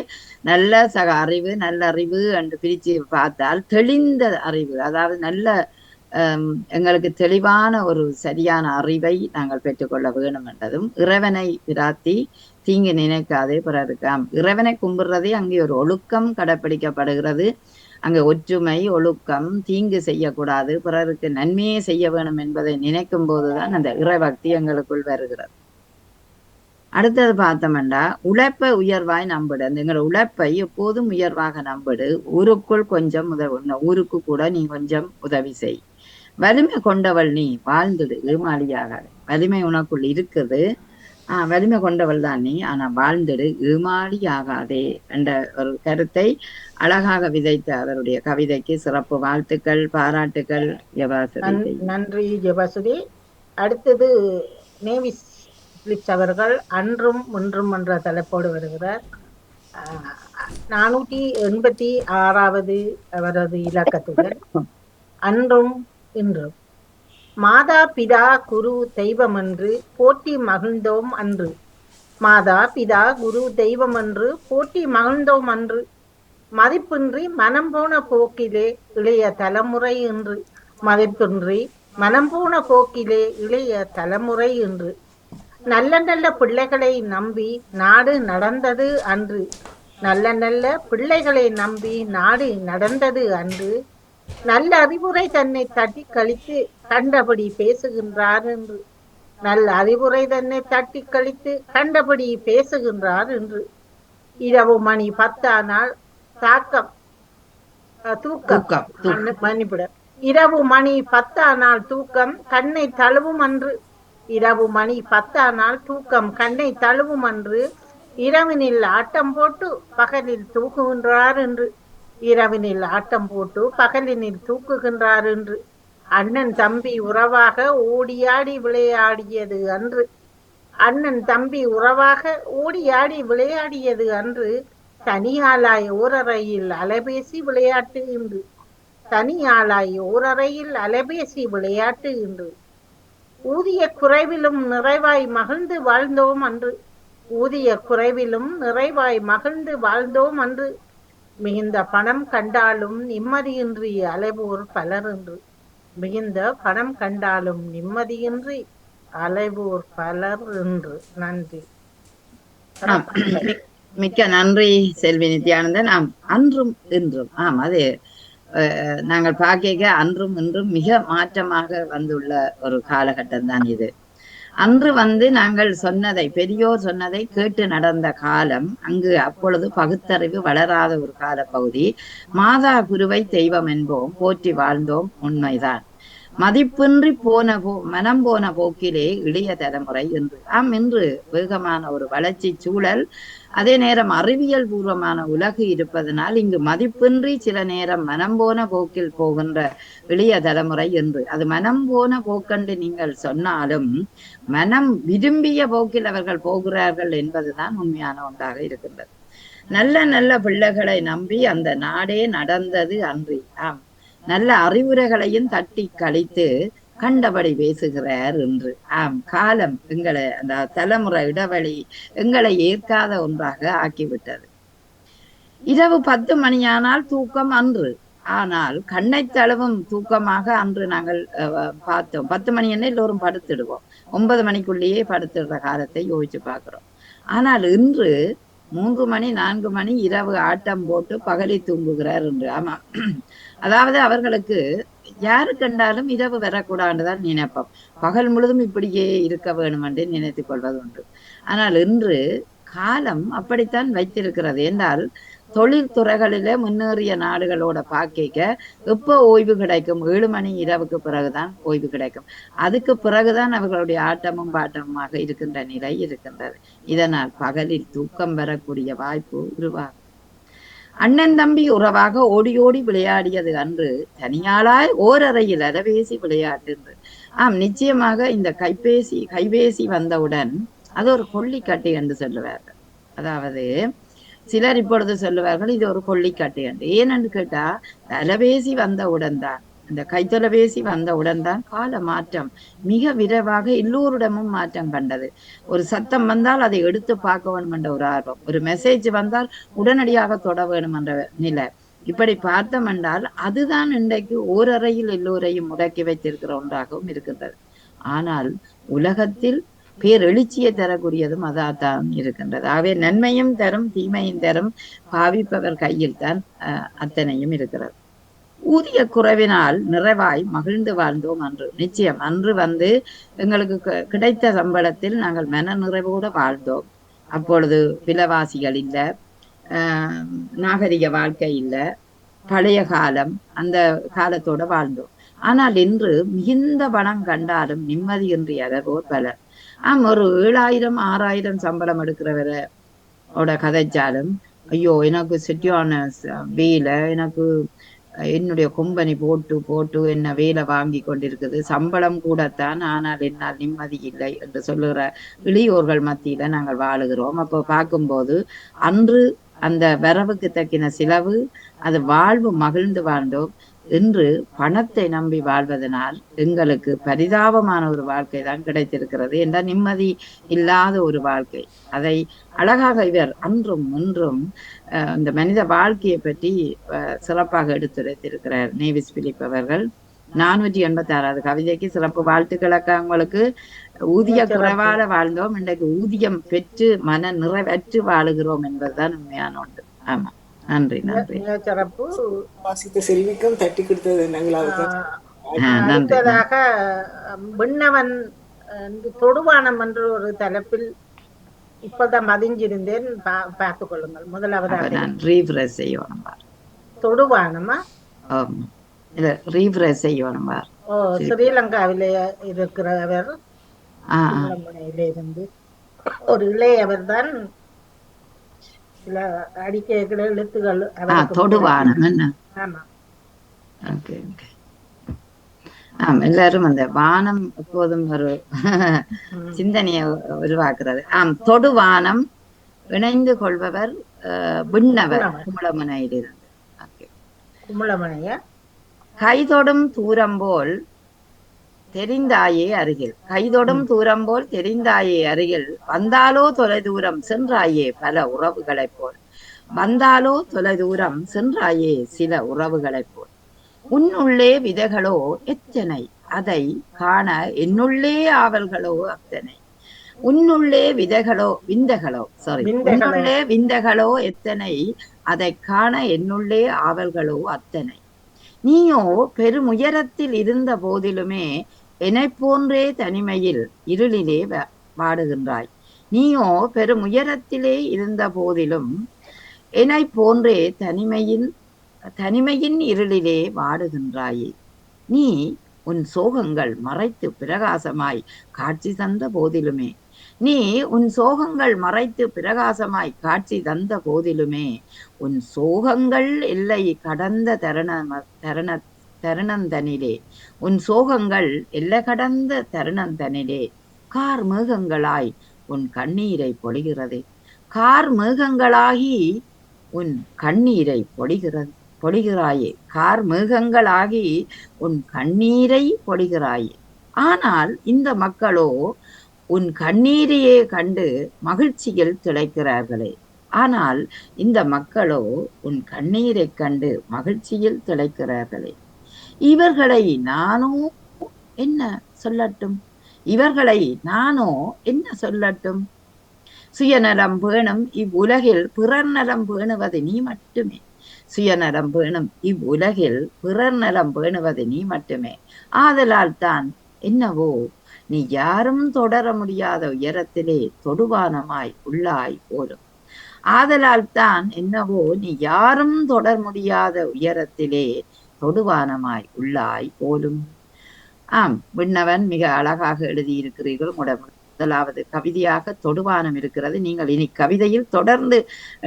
நல்ல சக அறிவு நல்ல அறிவு என்று பிரிச்சு பார்த்தால் தெளிந்த அறிவு, அதாவது நல்ல எங்களுக்கு தெளிவான ஒரு சரியான அறிவை நாங்கள் பெற்றுக்கொள்ள வேணும் என்றதும், இறைவனை பிரார்த்தி தீங்கு நினைக்காதே பிறருக்காம். இறைவனை கும்பிடுறதே அங்கே ஒரு ஒழுக்கம் கடைப்பிடிக்கப்படுகிறது. அங்கே ஒற்றுமை, ஒழுக்கம், தீங்கு செய்யக்கூடாது, பிறருக்கு நன்மையே செய்ய வேணும் என்பதை நினைக்கும் போதுதான் அந்த இறைபக்தி எங்களுக்குள் வருகிறது. அடுத்தது பார்த்தோம்னா, உழைப்பை உயர்வாய் நம்பிடு. எங்களோட உழைப்பை எப்போதும் உயர்வாக நம்பிடு. ஊருக்குள் கொஞ்சம் ஊருக்கு கூட நீ கொஞ்சம் உதவி செய். வலிமை கொண்டவள் நீ வாழ்ந்துடு, ஏமாளியாக. வலிமை உனக்குள் இருக்குது, வலிமை கொண்டவள் தான் நீ, ஆனா வாழ்ந்துடு, ஏமாளி ஆகாதே என்ற ஒரு கருத்தை அழகாக விதைத்த அவருடைய கவிதைக்கு சிறப்பு வாழ்த்துக்கள், பாராட்டுக்கள் ஜெபாசுரி. நன்றி ஜெபாசுரி. அடுத்தது நேவிஸ் பிலிப்ஸ் அவர்கள் அன்றும் ஒன்றும் என்ற தலைப்போடு வருகிறார். 486வது அவரது இலக்கத்துடன் அன்றும் இன்றும். மாதா பிதா குரு தெய்வம் என்று போற்றி மகிழ்ந்தோம் அன்று. மாதா பிதா குரு தெய்வம் என்று போற்றி மகிழ்ந்தோம் அன்று. மதிப்பின்றி மனம் போன போக்கிலே இளைய தலைமுறை என்று. மதிப்பின்றி மனம் போன போக்கிலே இளைய தலைமுறை என்று. நல்ல நல்ல பிள்ளைகளை நம்பி நாடு நடந்தது அன்று. நல்ல நல்ல பிள்ளைகளை நம்பி நாடு நடந்தது அன்று. நல்ல அறிவுரை தன்னை தட்டி கழித்து கண்டபடி பேசுகின்றார் என்று. நல்ல அறிவுரை தன்னை தட்டி கழித்து கண்டபடி பேசுகின்றார் என்று. இரவு மணி 10 ஆனால் தூக்கம் மன்னிப்பிட. இரவு மணி 10 ஆனால் தூக்கம் கண்ணை தழுவும் அன்று. இரவு மணி 10 ஆனால் தூக்கம் கண்ணை தழுவும் அன்று. இரவினில் ஆட்டம் போட்டு பகலில் தூக்குகின்றார் என்று. இரவினில் ஆட்டம் போட்டு பகலினில் தூக்குகின்றார் என்று. அண்ணன் தம்பி உறவாக ஓடியாடி விளையாடியது அன்று. அண்ணன் தம்பி உறவாக ஓடியாடி விளையாடியது அன்று. தனியாளாய் ஓரறையில் அலைபேசி விளையாட்டு இன்று. தனியாளாய் ஓரறையில் அலைபேசி விளையாட்டு இன்று. ஊதிய குறைவிலும் நிறைவாய் மகிழ்ந்து வாழ்ந்தோம் அன்று. ஊதிய குறைவிலும் நிறைவாய் மகிழ்ந்து வாழ்ந்தோம் அன்று. மிகுந்த பணம் கண்டாலும் நிம்மதியின்றி அலைவோர் பலர் என்று. மிகுந்த பணம் கண்டாலும் நிம்மதியின்றி அலைவோர் பலர் என்று. நன்றி. மிக்க நன்றி செல்வி நித்யானந்தன். அன்றும் இன்றும் அது நாங்கள் பார்க்க அன்றும் இன்றும் மிக மாற்றமாக வந்துள்ள ஒரு காலகட்டம் தான் இது. அன்று நாங்கள் சொன்னதை, பெரியோர் சொன்னதை கேட்டு நடந்த காலம். அங்கு அப்பொழுது பகுத்தறிவு வளராத ஒரு கால பகுதி. மாதா குருவை தெய்வம் என்போம், போற்றி வாழ்ந்தோம், உண்மைதான். மதிப்பின்றி மனம் போன போக்கிலே இளைய தலைமுறை என்று. இன்று வேகமான ஒரு வளர்ச்சி சூழல், அதே நேரம் அறிவியல் பூர்வமான உலகு இருப்பதனால் இங்கு மதிப்பின்றி சில நேரம் மனம் போன போக்கில் போகின்ற இளைய தலைமுறை என்று. அது மனம் போன போக்கென்று நீங்கள் சொன்னாலும் மனம் விரும்பிய போக்கில் அவர்கள் போகிறார்கள் என்பதுதான் உண்மையான ஒன்றாக இருக்கின்றது. நல்ல நல்ல பிள்ளைகளை நம்பி அந்த நாடே நடந்தது அன்றி. நல்ல அறிவுரைகளையும் தட்டி கழித்து கண்டபடி பேசுகிறார் என்று. ஆம், காலம் எங்களை அந்த தலைமுறை இடைவெளி எங்களை ஏற்காத ஒன்றாக ஆக்கிவிட்டது. இரவு 10 மணியானால் தூக்கம் அன்று, ஆனால் கண்ணை தழுவும் தூக்கமாக அன்று நாங்கள் பார்த்தோம். 10 மணி என்ன எல்லோரும் படுத்துடுவோம். 9 மணிக்குள்ளேயே படுத்துடுற காலத்தை யோசிச்சு பார்க்கிறோம். ஆனால் இன்று 3 மணி 4 மணி இரவு ஆட்டம் போட்டு பகலை தூங்குகிறார் என்று. ஆமா, அதாவது அவர்களுக்கு யாரு கண்டாலும் இரவு வரக்கூடாதுதான் நினைப்போம். பகல் முழுதும் இப்படியே இருக்க வேணும் என்று நினைத்துக் கொள்வது உண்டு. ஆனால் இன்று காலம் அப்படித்தான் வைத்திருக்கிறது. என்றால் தொழில்துறைகளிலே முன்னேறிய நாடுகளோட பாக்கிக்க எப்போ ஓய்வு கிடைக்கும்? 7 மணி இரவுக்கு பிறகுதான் ஓய்வு கிடைக்கும். அதுக்கு பிறகுதான் அவர்களுடைய ஆட்டமும் பாட்டமுமாக இருக்கின்ற நிலை இருக்கின்றது. இதனால் பகலில் தூக்கம் வரக்கூடிய வாய்ப்பு உருவாகும். அண்ணன் தம்பி உறவாக ஓடி ஓடி விளையாடியது அன்று, தனியாளாய் ஓரறையில் அலவேசி விளையாட்டு. ஆம், நிச்சயமாக இந்த கைபேசி வந்தவுடன் அது ஒரு கொல்லிக்கட்டை என்று சொல்லுவார்கள். அதாவது சிலர் இப்பொழுது சொல்லுவார்கள் இது ஒரு கொல்லிக்கட்டை என்று. ஏனென்று கேட்டா, அலவேசி வந்தவுடன் தான், இந்த கைத்தொலைபேசி வந்தவுடன் தான் கால மாற்றம் மிக விரைவாக எல்லோரிடமும் மாற்றம் கண்டது. ஒரு சத்தம் வந்தால் அதை எடுத்து பார்க்க வேண்டும் என்ற ஒரு ஆர்வம், ஒரு மெசேஜ் வந்தால் உடனடியாக தொட வேண்டும் என்ற நிலை. இப்படி பார்த்தோம் என்றால் அதுதான் இன்றைக்கு ஓரறையில் எல்லோரையும் முடக்கி வைத்திருக்கிற ஒன்றாகவும் இருக்கின்றது. ஆனால் உலகத்தில் பேரெழுச்சியை தரக்கூடியதும் அதான் இருக்கின்றது. ஆகவே நன்மையும் தரும் தீமையும் தரும், பாவிப்பவர் கையில் தான் அத்தனையும் இருக்கிறது. ஊதிய குறைவினால் நிறைவாய் மகிழ்ந்து வாழ்ந்தோம் அன்று. நிச்சயம் அன்று எங்களுக்கு கிடைத்த சம்பளத்தில் நாங்கள் மன நிறைவோடு வாழ்ந்தோம். அப்பொழுது விலைவாசிகள் இல்லை, நாகரிக வாழ்க்கை இல்லை, பழைய காலம், அந்த காலத்தோட வாழ்ந்தோம். ஆனால் இன்று மிகுந்த பணம் கண்டாலும் நிம்மதியின்றி அளவோர் பலர். ஒரு 7000 6000 சம்பளம் எடுக்கிறவரோட கதைச்சாலும், ஐயோ எனக்கு செட்டியான வேலை, எனக்கு என்னுடைய கொம்பனி போட்டு என்ன வேலை வாங்கி கொண்டிருக்குது, சம்பளம் கூடத்தான், ஆனால் என்னால் நிம்மதி இல்லை என்று சொல்லுகிற இளையோர்கள் மத்தியில நாங்கள் வாழுகிறோம். அப்போ பார்க்கும்போது அன்று அந்த வரவுக்கு தக்கின செலவு, அது வாழ்வு மகிழ்ந்து வாழ்ந்தோம். இன்று பணத்தை நம்பி வாழ்வதனால் எங்களுக்கு பரிதாபமான ஒரு வாழ்க்கை தான் கிடைத்திருக்கிறது. என்றால் நிம்மதி இல்லாத ஒரு வாழ்க்கை. அதை அழகாக இவர் அன்றும் இன்றும் இந்த மனித வாழ்க்கையை பற்றி சிறப்பாக எடுத்துரைத்திருக்கிறார் நேவிஸ் பிலிப் அவர்கள். 486வது கவிதைக்கு சிறப்பு வாழ்த்துக்களுக்கு. அவங்களுக்கு ஊதிய குறைவால வாழ்ந்தோம், இன்றைக்கு ஊதியம் பெற்று மன நிறைவற்று வாழுகிறோம் என்பதுதான் உண்மையான ஒன்று. ஆமா, நன்றி நன்றி. சிறப்பு வாசித்த செல்விக்கும் தட்டி கொடுத்தது அடுத்ததாக விண்ணவன் தொடுவானம் என்று ஒரு தலைப்பில் இப்பதான் மதிஞ்சிருந்தேன், பார்த்துக் கொள்ளுங்கள். முதலாவதாக ரீஃப்ரெஷ் செய்யணும். தொடுவானமா ரீஃப்ரெஷ் செய்யணும். ஸ்ரீலங்காவிலே இருக்கிறவர், இருந்து ஒரு இளையவர் தான். சில அடிக்கைகள் எழுத்துகள் தொடுவானம். ஆமா, எல்லாரும் அந்த வானம் எப்போதும் ஒரு சிந்தனையை உருவாக்குறது. தொடுவானம் இணைந்து கொள்பவர் விண்ணவர் குமுளமுனையிலிருந்து. குமுளமுனைய கைதொடும் தூரம் போல் தெரிந்தாயே அருகில், கைதொடும் தூரம் போல் தெரிந்தாயே அருகில், வந்தாலோ தொலை தூரம் சென்றாயே பல உறவுகளைப் போல், வந்தாலோ தொலை தூரம் சென்றாயே சில உறவுகளைப் போல், உன்னுள்ளே விதைகளோ எத்தனை அதை காண என்னுள்ளே ஆவல்களோ அத்தனை, உன்னுள்ளே உன்னுள்ளே விந்தைகளோ எத்தனை அதை காண என்னுள்ளே ஆவல்களோ அத்தனை, நீயோ பெருமுயரத்தில் இருந்த போதிலுமே என்னை போன்றே தனிமையில் இருளிலே வாடுகின்றாய், நீயோ பெருமுயரத்திலே இருந்த போதிலும் என்னை போன்றே தனிமையின் இருளிலே வாடுகின்றாயே, நீ உன் சோகங்கள் மறைத்து பிரகாசமாய் காட்சி தந்த போதிலுமே, நீ உன் சோகங்கள் மறைத்து பிரகாசமாய் காட்சி தந்த போதிலுமே, உன் சோகங்கள் எல்லை கடந்த தருணந்தனிலே, உன் சோகங்கள் எல்லை கடந்த தருணந்தனிலே கார் மேகங்களாய் உன் கண்ணீரை பொழிகிறது, கார் மேகங்களாகி உன் கண்ணீரை பொழிகிறாயே, கார் மேகங்களாகி உன் கண்ணீரை பொழிகிறாயே, ஆனால் இந்த மக்களோ உன் கண்ணீரையே கண்டு மகிழ்ச்சியில் திளைக்கிறார்களே. ஆனால் இந்த மக்களோ உன் கண்ணீரை கண்டு மகிழ்ச்சியில் திளைக்கிறார்களே. இவர்களை நானோ என்ன சொல்லட்டும்? இவர்களை நானோ என்ன சொல்லட்டும்? சுயநலம் பேணும் இவ்வுலகில் பிறர் நலம் பேணுவது நீ மட்டுமே. சுயநலம் பேணும் இவ்வுலகில் பிறர் நலம் பேணுவது நீ மட்டுமே. ஆதலால் தான் என்னவோ நீ யாரும் தொடர முடியாத உயரத்திலே தொடுவானமாய் உள்ளாய் போலும். ஆதலால் தான் என்னவோ நீ யாரும் தொடர முடியாத உயரத்திலே தொடுவானமாய் உள்ளாய் போலும். ஆம், விண்ணவன் மிக அழகாக எழுதியிருக்கிறீர்கள். முதலாவது கவிதையாக தொடுவானம் இருக்கிறது. நீங்கள் இனி கவிதையில் தொடர்ந்து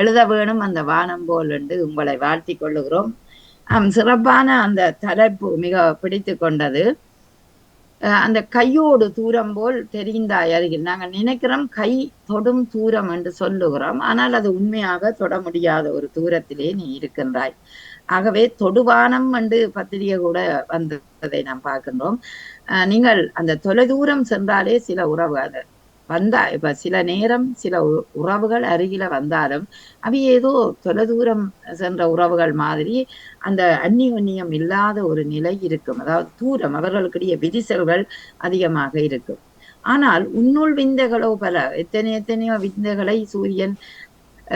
எழுத வேணும் அந்த வானம் போல் என்று உங்களை வாழ்த்தி கொள்ளுகிறோம். சிறப்பான அந்த தலைப்பு மிக பிடித்து கொண்டது. அந்த கையோடு தூரம் போல் தெரிந்தாய் அருகில். நாங்கள் நினைக்கிறோம் கை தொடும் தூரம் என்று சொல்லுகிறோம், ஆனால் அது உண்மையாக தொட முடியாத ஒரு தூரத்திலே நீ இருக்கின்றாய். ஆகவே தொடுவானம் என்று பத்திரிகை கூட வந்ததை நாம் பார்க்கின்றோம். நீங்கள் அந்த தொலைதூரம் சென்றாலே சில உறவு அது வந்தா இப்ப சில நேரம் சில உறவுகள் அருகில வந்தாலும் அவை ஏதோ தொலைதூரம் சென்ற உறவுகள் மாதிரி அந்த அந்நியம் இல்லாத ஒரு நிலை இருக்கும். அதாவது தூரம், அவர்களுக்கிடையே விரிசல்கள் அதிகமாக இருக்கும். ஆனால் உன்னுள் விந்தைகளோ பல, எத்தனையோ விந்தைகளை சூரியன்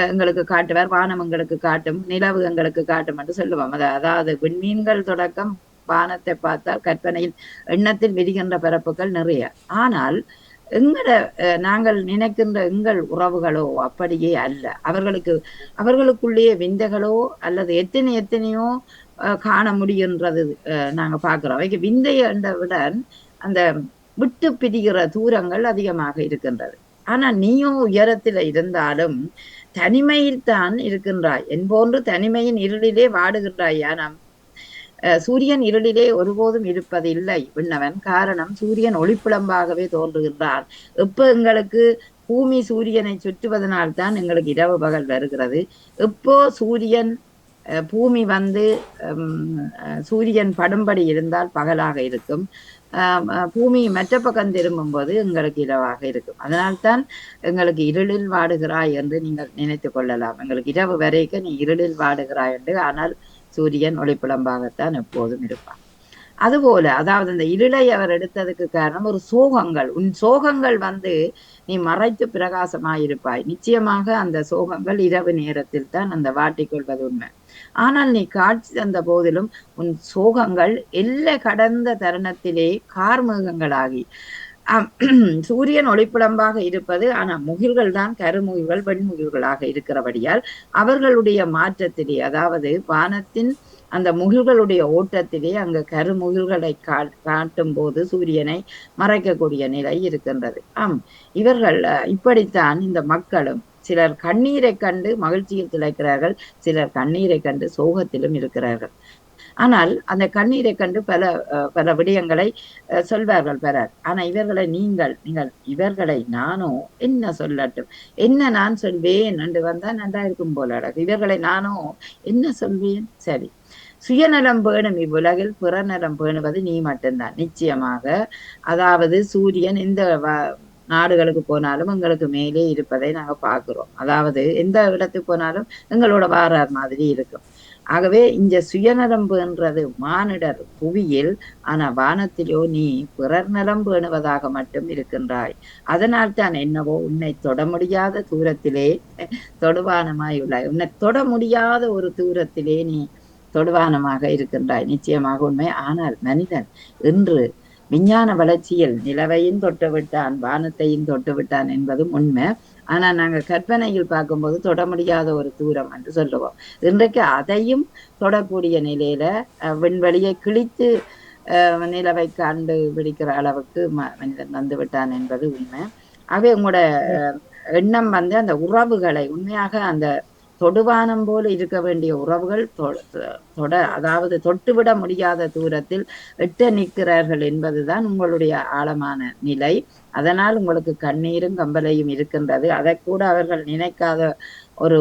எங்களுக்கு காட்டுவார், வானம் எங்களுக்கு காட்டும், நிலவு எங்களுக்கு காட்டும் என்று சொல்லுவோம். அதாவது விண்மீன்கள் தொடக்கம் வானத்தை பார்த்தால் கற்பனையில் எண்ணத்தில் விரிகின்ற பரப்புகள் நிறைய. ஆனால் நாங்கள் நினைக்கின்ற எங்கள் உறவுகளோ அப்படியே அல்ல. அவர்களுக்குள்ளேயே விந்தைகளோ அல்லது எத்தனையோ காண முடிகின்றது நாங்க பார்க்கிறோம். அவைக்கு விந்தை என்றவுடன் அந்த விட்டு பிரிகிற தூரங்கள் அதிகமாக இருக்கின்றது. ஆனா நீயும் உயரத்தில் இருந்தாலும் தனிமையில் தான் இருக்கின்றாய். என்போன்று தனிமையின் இருளிலே வாடுகின்றாய். நாம் சூரியன் இருளிலே ஒருபோதும் இருப்பதில்லை விண்ணவன். காரணம், சூரியன் ஒளிப்பிளம்பாகவே தோன்றுகின்றான். எப்ப எங்களுக்கு பூமி சூரியனை சுற்றுவதனால் தான் எங்களுக்கு இரவு பகல் வருகிறது. எப்போ சூரியன் பூமி வந்து சூரியன் படும்படி இருந்தால் பகலாக இருக்கும், பூமி மற்ற பக்கம் திரும்பும் போது எங்களுக்கு இரவாக இருக்கும். அதனால்தான் எங்களுக்கு இருளில் வாடுகிறாய் என்று நீங்கள் நினைத்து கொள்ளலாம். எங்களுக்கு இரவு வரைக்கும் நீ இருளில் வாடுகிறாய் என்று. ஆனால் சூரியன் ஒளிப்பிளம்பாகத்தான் எப்போதும் இருப்பான். அதுபோல, அதாவது இந்த இருளை அவர் எடுத்ததுக்கு காரணம் ஒரு சோகங்கள். உன் சோகங்கள் வந்து நீ மறைத்து பிரகாசமாயிருப்பாய். நிச்சயமாக அந்த சோகங்கள் இரவு நேரத்தில் தான் அந்த வாட்டிக்கொள்வது உண்மை. ஆனால் நீ காட்சி தந்த போதிலும் உன் சோகங்கள் எல்லை கடந்த தருணத்திலே கார்மேகங்களாகி சூரியன் ஒளிப்பிளம்பாக இருப்பது, ஆனா முகில்கள் தான் கருமுகில்கள், வெண்முகில்களாக இருக்கிறபடியால் அவர்களுடைய மாற்றத்திலே, அதாவது வானத்தின் அந்த முகில்களுடைய ஓட்டத்திலே அங்க கருமுகில்களை காட்டும் போது சூரியனை மறைக்கக்கூடிய நிலை இருக்கின்றது. இவர்கள் இப்படித்தான் இந்த மக்களும் சிலர் கண்ணீரை கண்டு மகிழ்ச்சியில் திளைக்கிறார்கள், சிலர் கண்ணீரை கண்டு சோகத்திலும் இருக்கிறார்கள். ஆனால் அந்த கண்ணீரை கண்டு பல விடயங்களை சொல்வார்கள் பலர். ஆனா இவர்களை நீங்கள் இவர்களை நானோ என்ன சொல்லட்டும், என்ன நான் சொல்வேன் என்று வந்தா நன்றா இருக்கும் போல. இவர்களை நானோ என்ன சொல்வேன்? சரி, சுயநலம் பேணும் இவ்வுலகில் பிறநலம் பேணுவது நீ மட்டும்தான். நிச்சயமாக, அதாவது சூரியன் இந்த நாடுகளுக்கு போனாலும் எங்களுக்கு மேலே இருப்பதை நாங்க பார்க்கிறோம். அதாவது எந்த இடத்துக்கு போனாலும் எங்களோட வாரார் மாதிரி இருக்கும். ஆகவே இந்த சுயநலம் பேணுறது மானிடர் புவியில், ஆனா வானத்திலோ நீ பிறர் நலம் பேணுவதாக மட்டும் இருக்கின்றாய். அதனால் தான் என்னவோ உன்னை தொட முடியாத தூரத்திலே தொடுவானமாய் உள்ளாய். உன்னை தொட முடியாத ஒரு தூரத்திலே நீ தொடுவானமாக இருக்கின்றாய். நிச்சயமாக உண்மை. ஆனால் மனிதன் இன்று விஞ்ஞான வளர்ச்சியில் நிலவையும் தொட்டு விட்டான், வானத்தையும் தொட்டு விட்டான் என்பதும் உண்மை. ஆனா நாங்க கற்பனையில் பார்க்கும்போது தொட முடியாத ஒரு தூரம் என்று சொல்லுவோம். இன்றைக்கு அதையும் தொடக்கூடிய நிலையில விண்வெளியை கிழித்து நிலவை கண்டு பிடிக்கிற அளவுக்கு மனிதன் வந்து விட்டான் என்பது உண்மை. ஆகவே உங்களோட எண்ணம் வந்து அந்த உறவுகளை உண்மையாக அந்த தொடுவானம் போல இருக்க வேண்டிய உறவுகள் அதாவது தொட்டுவிட முடியாத தூரத்தில் எட்ட நிற்கிறார்கள் என்பதுதான் உங்களுடைய ஆழமான நிலை. அதனால் உங்களுக்கு கண்ணீரும் கம்பலையும் இருக்கின்றது. அதை கூட அவர்கள் நினைக்காத ஒரு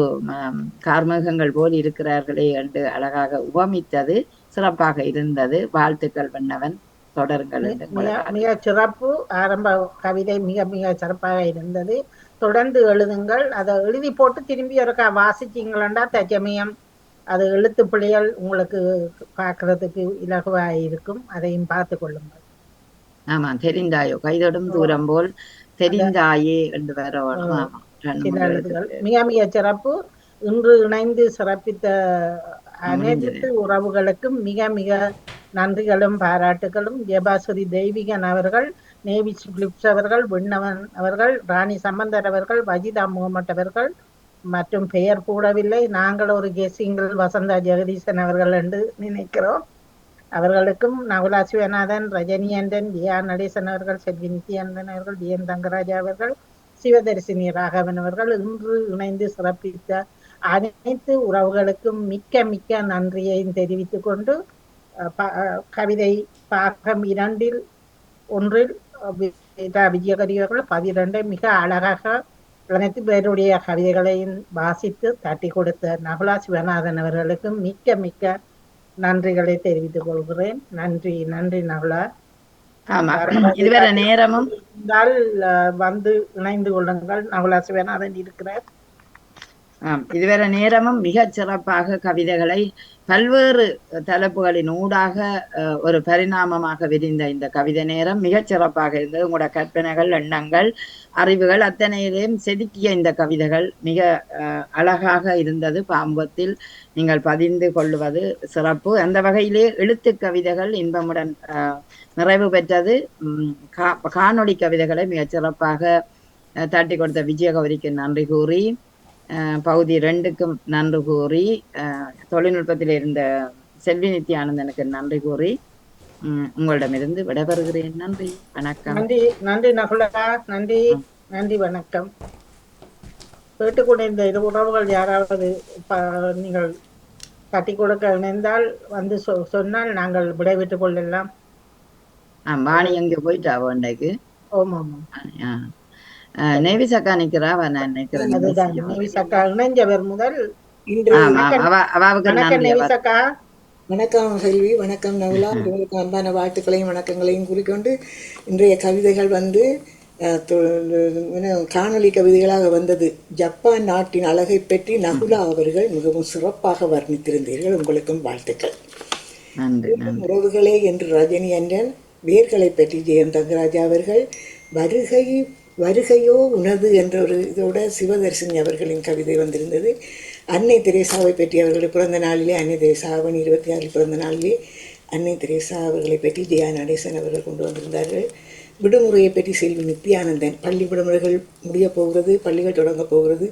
கார்மேகங்கள் போல் இருக்கிறார்களே என்று அழகாக உவமித்தது சிறப்பாக இருந்தது. வாழ்த்துக்கள் பண்ணவன். தொடருங்கள் என்று உங்களை மிக சிறப்பு ஆரம்ப கவிதை மிக மிக சிறப்பாக இருந்தது. தொடர்ந்து எழுதுங்கள். அதை எழுதி போட்டு திரும்பி ஒருக்கா வாசிச்சிங்களா தற்சமயம் அது எழுத்து பிள்ளைகள் உங்களுக்கு பார்க்கறதுக்கு இலகுவாக இருக்கும். அதையும் பார்த்து கொள்ளுங்கள். ஆமா, தெரிந்தாயோ கைதொடும் தூரம் போல் தெரிந்தாயே என்று வரணும். ஆமா, சில எழுதுகள் மிக மிக சிறப்பு. இன்று இணைந்து சிறப்பித்த அனைத்து உறவுகளுக்கும் மிக மிக நன்றிகளும் பாராட்டுகளும். ஜெபாசுரி தெய்வீகன் அவர்கள், நேவிஸ் பிலிப்ஸ் அவர்கள், விண்ணவன் அவர்கள், ராணி சம்பந்தர் அவர்கள், வஜிதா முகமட் அவர்கள் மற்றும் பெயர் கூடவில்லை. நாங்கள் ஒரு கெஸிங்கள் வசந்தா ஜெகதீசன் அவர்கள் என்று நினைக்கிறோம். அவர்களுக்கும் நகுலா சிவநாதன், ரஜினி அண்டன், ஜியா நடேசன் அவர்கள், செல்வி நித்யானந்தன் அவர்கள், டி என் தங்கராஜா அவர்கள், சிவதரிசினி ராகவன் அவர்கள் இன்று இணைந்து சிறப்பித்த அனைத்து உறவுகளுக்கும் மிக்க மிக்க நன்றியையும் தெரிவித்துக் கொண்டு கவிதை பாகம் 2 விஜயகரி அவர்கள் 12 மிக அழகாக அனைத்து பேருடைய கவிதைகளையும் வாசித்து தட்டி கொடுத்த நகுலா சிவநாதன் அவர்களுக்கும் மிக்க மிக்க நன்றிகளை தெரிவித்துக் கொள்கிறேன். நன்றி நன்றி நகுலா. இதுவரை நேரமும் வந்து இணைந்து கொள்ளுங்கள். நகுலா சிவநாதன் இருக்கிறார். இதுவரை நேரமும் மிக சிறப்பாக கவிதைகளை பல்வேறு தலைப்புகளின் ஊடாக ஒரு பரிணாமமாக விரிந்த இந்த கவிதை நேரம் மிகச் சிறப்பாக இருந்தது. உங்களோட கற்பனைகள், எண்ணங்கள், அறிவுகள் அத்தனையிலையும் செதுக்கிய இந்த கவிதைகள் மிக அழகாக இருந்தது. பாம்பத்தில் நீங்கள் பதிந்து கொள்ளுவது சிறப்பு. அந்த வகையிலே எழுத்து கவிதைகள் இன்பமுடன் நிறைவு பெற்றது. காணொளி கவிதைகளை மிகச் சிறப்பாக தட்டி கொடுத்த விஜயகௌரிக்கு நன்றி கூறி, பகுதி 2க்கும் நன்றி கூறி, தொழில்நுட்பத்தில் இருந்த செல்வி நித்யானந்தனுக்கு நன்றி கூறி உங்களிடமிருந்து விடைபெறுகிறேன். நன்றி, வணக்கம். நன்றி நன்றி நகுலா. நன்றி நன்றி, வணக்கம். கேட்டுக்கொண்ட இந்த இரு உறவுகள் யாராவது நீங்கள் கட்டி கொடுக்க இணைந்தால் வந்து சொன்னால் நாங்கள் விடைபெற்றுக் கொள்ளலாம். வாணி எங்க போயிட்டா இன்றைக்கு? ஆமா ஆமா, நேவிசக்கா நிக்கிறா. நான் நினைக்கிறேன் நேவிசக்கா இணைஞ்சவர் முதல். வணக்கம் செல்வி, வணக்கம் நகுலா. உங்களுக்கு அன்பான வாழ்த்துக்களையும் வணக்கங்களையும் கூறிக்கொண்டு இன்றைய கவிதைகள் வந்து காணொலி கவிதைகளாக வந்தது. ஜப்பான் நாட்டின் அழகை பற்றி நகுலா அவர்கள் மிகவும் சிறப்பாக வர்ணித்திருந்தீர்கள். உங்களுக்கும் வாழ்த்துக்கள். உறவுகளே என்று ரஜினி அண்டன், வேர்களை பற்றி ஜெயம் தங்கராஜா அவர்கள், வருகையோ உனது என்ற ஒரு இதோட சிவதர்சினி அவர்களின் கவிதை வந்திருந்தது. அன்னை தெரேசாவை பற்றி அவர்களுடைய பிறந்த நாளிலே, அன்னை தெரேசா 26 பிறந்த நாளிலே அன்னை தெரேசா அவர்களை பற்றி ஜெயா நடேசன் அவர்கள் கொண்டு வந்திருந்தார்கள். விடுமுறையை பற்றி செல்வி நித்யானந்தன், பள்ளி விடுமுறைகள் முடிய போகிறது, பள்ளிகள் தொடங்க போகிறது,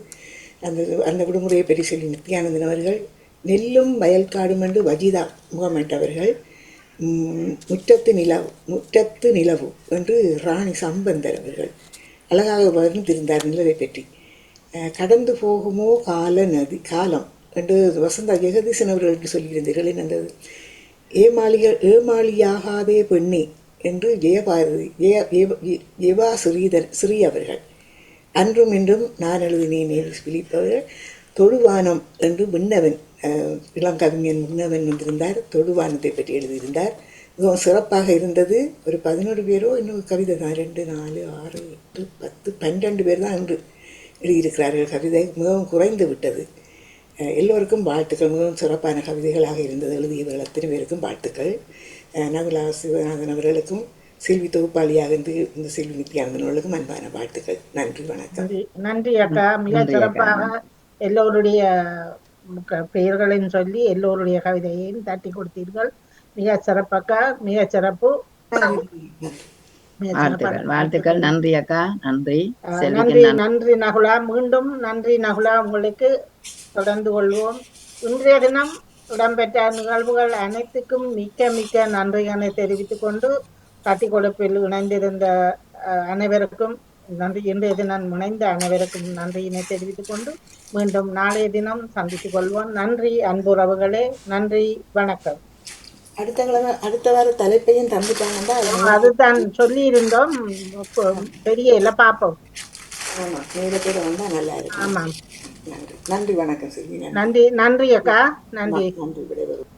அந்த விடுமுறையை பற்றி செல்வி நித்யானந்தன் அவர்கள். நெல்லும் வயல்காடும் என்று வஜிதா முகமட் அவர்கள். முற்றத்து நிலவு என்று ராணி சம்பந்தர் அவர்கள் அழகாக வர்ணித்திருந்தார் நிலவை பற்றி. கடந்து போகுமோ காலம் என்று வசந்தா ஜெகதீசன் அவர்களுக்கு சொல்லியிருந்தீர்கள். என்னது ஏமாளியாகாதே பெண்ணே என்று ஜெயபா ஸ்ரீ அவர்கள். அன்றும் இன்றும் நான் எழுதினேன் பிலிப்பவர்கள். தொடுவானம் என்று விண்ணவன், இளங்கவிஞன் விண்ணவன் வந்திருந்தார். தொடுவானத்தை பற்றி எழுதியிருந்தார். மிகவும் சிறப்பாக இருந்தது. ஒரு 11 பேரோ இன்னும் கவிதை தான், 2, 4, 6, 8, 10, 12 பேர் தான் இன்று எழுதியிருக்கிறார்கள். கவிதை மிகவும் குறைந்து விட்டது. எல்லோருக்கும் வாழ்த்துக்கள். மிகவும் சிறப்பான கவிதைகளாக இருந்தது. எழுதியவர்கள் அத்தனை பேருக்கும் வாழ்த்துக்கள். நகுலா சிவநாதன் அவர்களுக்கும் செல்வி தொகுப்பாளியாக இருந்து இந்த செல்வி நித்யானந்தன் அவர்களுக்கும் அன்பான வாழ்த்துக்கள். நன்றி, வணக்கம். நன்றி அக்கா. மிக சிறப்பாக எல்லோருடைய பெயர்களையும் சொல்லி எல்லோருடைய கவிதையையும் தட்டி கொடுத்தீர்கள். மிக சிறப்பாக்கா, மிக சிறப்பு. வாழ்த்துக்கள். நன்றி அக்கா. நன்றி நன்றி நகுலா. மீண்டும் நன்றி நகுலா. உங்களுக்கு தொடர்ந்து கொள்வோம். இன்றைய தினம் இடம்பெற்ற நிகழ்வுகள் அனைத்துக்கும் மிக்க மிக்க நன்றிகளை தெரிவித்துக் கொண்டு கட்டி கொடுப்பில் இணைந்திருந்த அனைவருக்கும் நன்றி. இன்றைய தினம் இணைந்த அனைவருக்கும் நன்றியினை தெரிவித்துக் கொண்டு மீண்டும் நாளைய தினம் சந்தித்துக் கொள்வோம். நன்றி அன்புறவுகளே. நன்றி, வணக்கம். அடுத்த வார தலைப்பையும் தந்துட்டாங்கன்னா அதுதான் சொல்லி இருந்தோம். பெரிய இல்ல, பாப்போம். ஆமா, நேரத்தோட வந்தா நல்லா இருக்கும். ஆமா, நன்றி, வணக்கம் செல்வி. நன்றி நன்றி அக்கா. நன்றி. நன்றி, விடைபெறும்.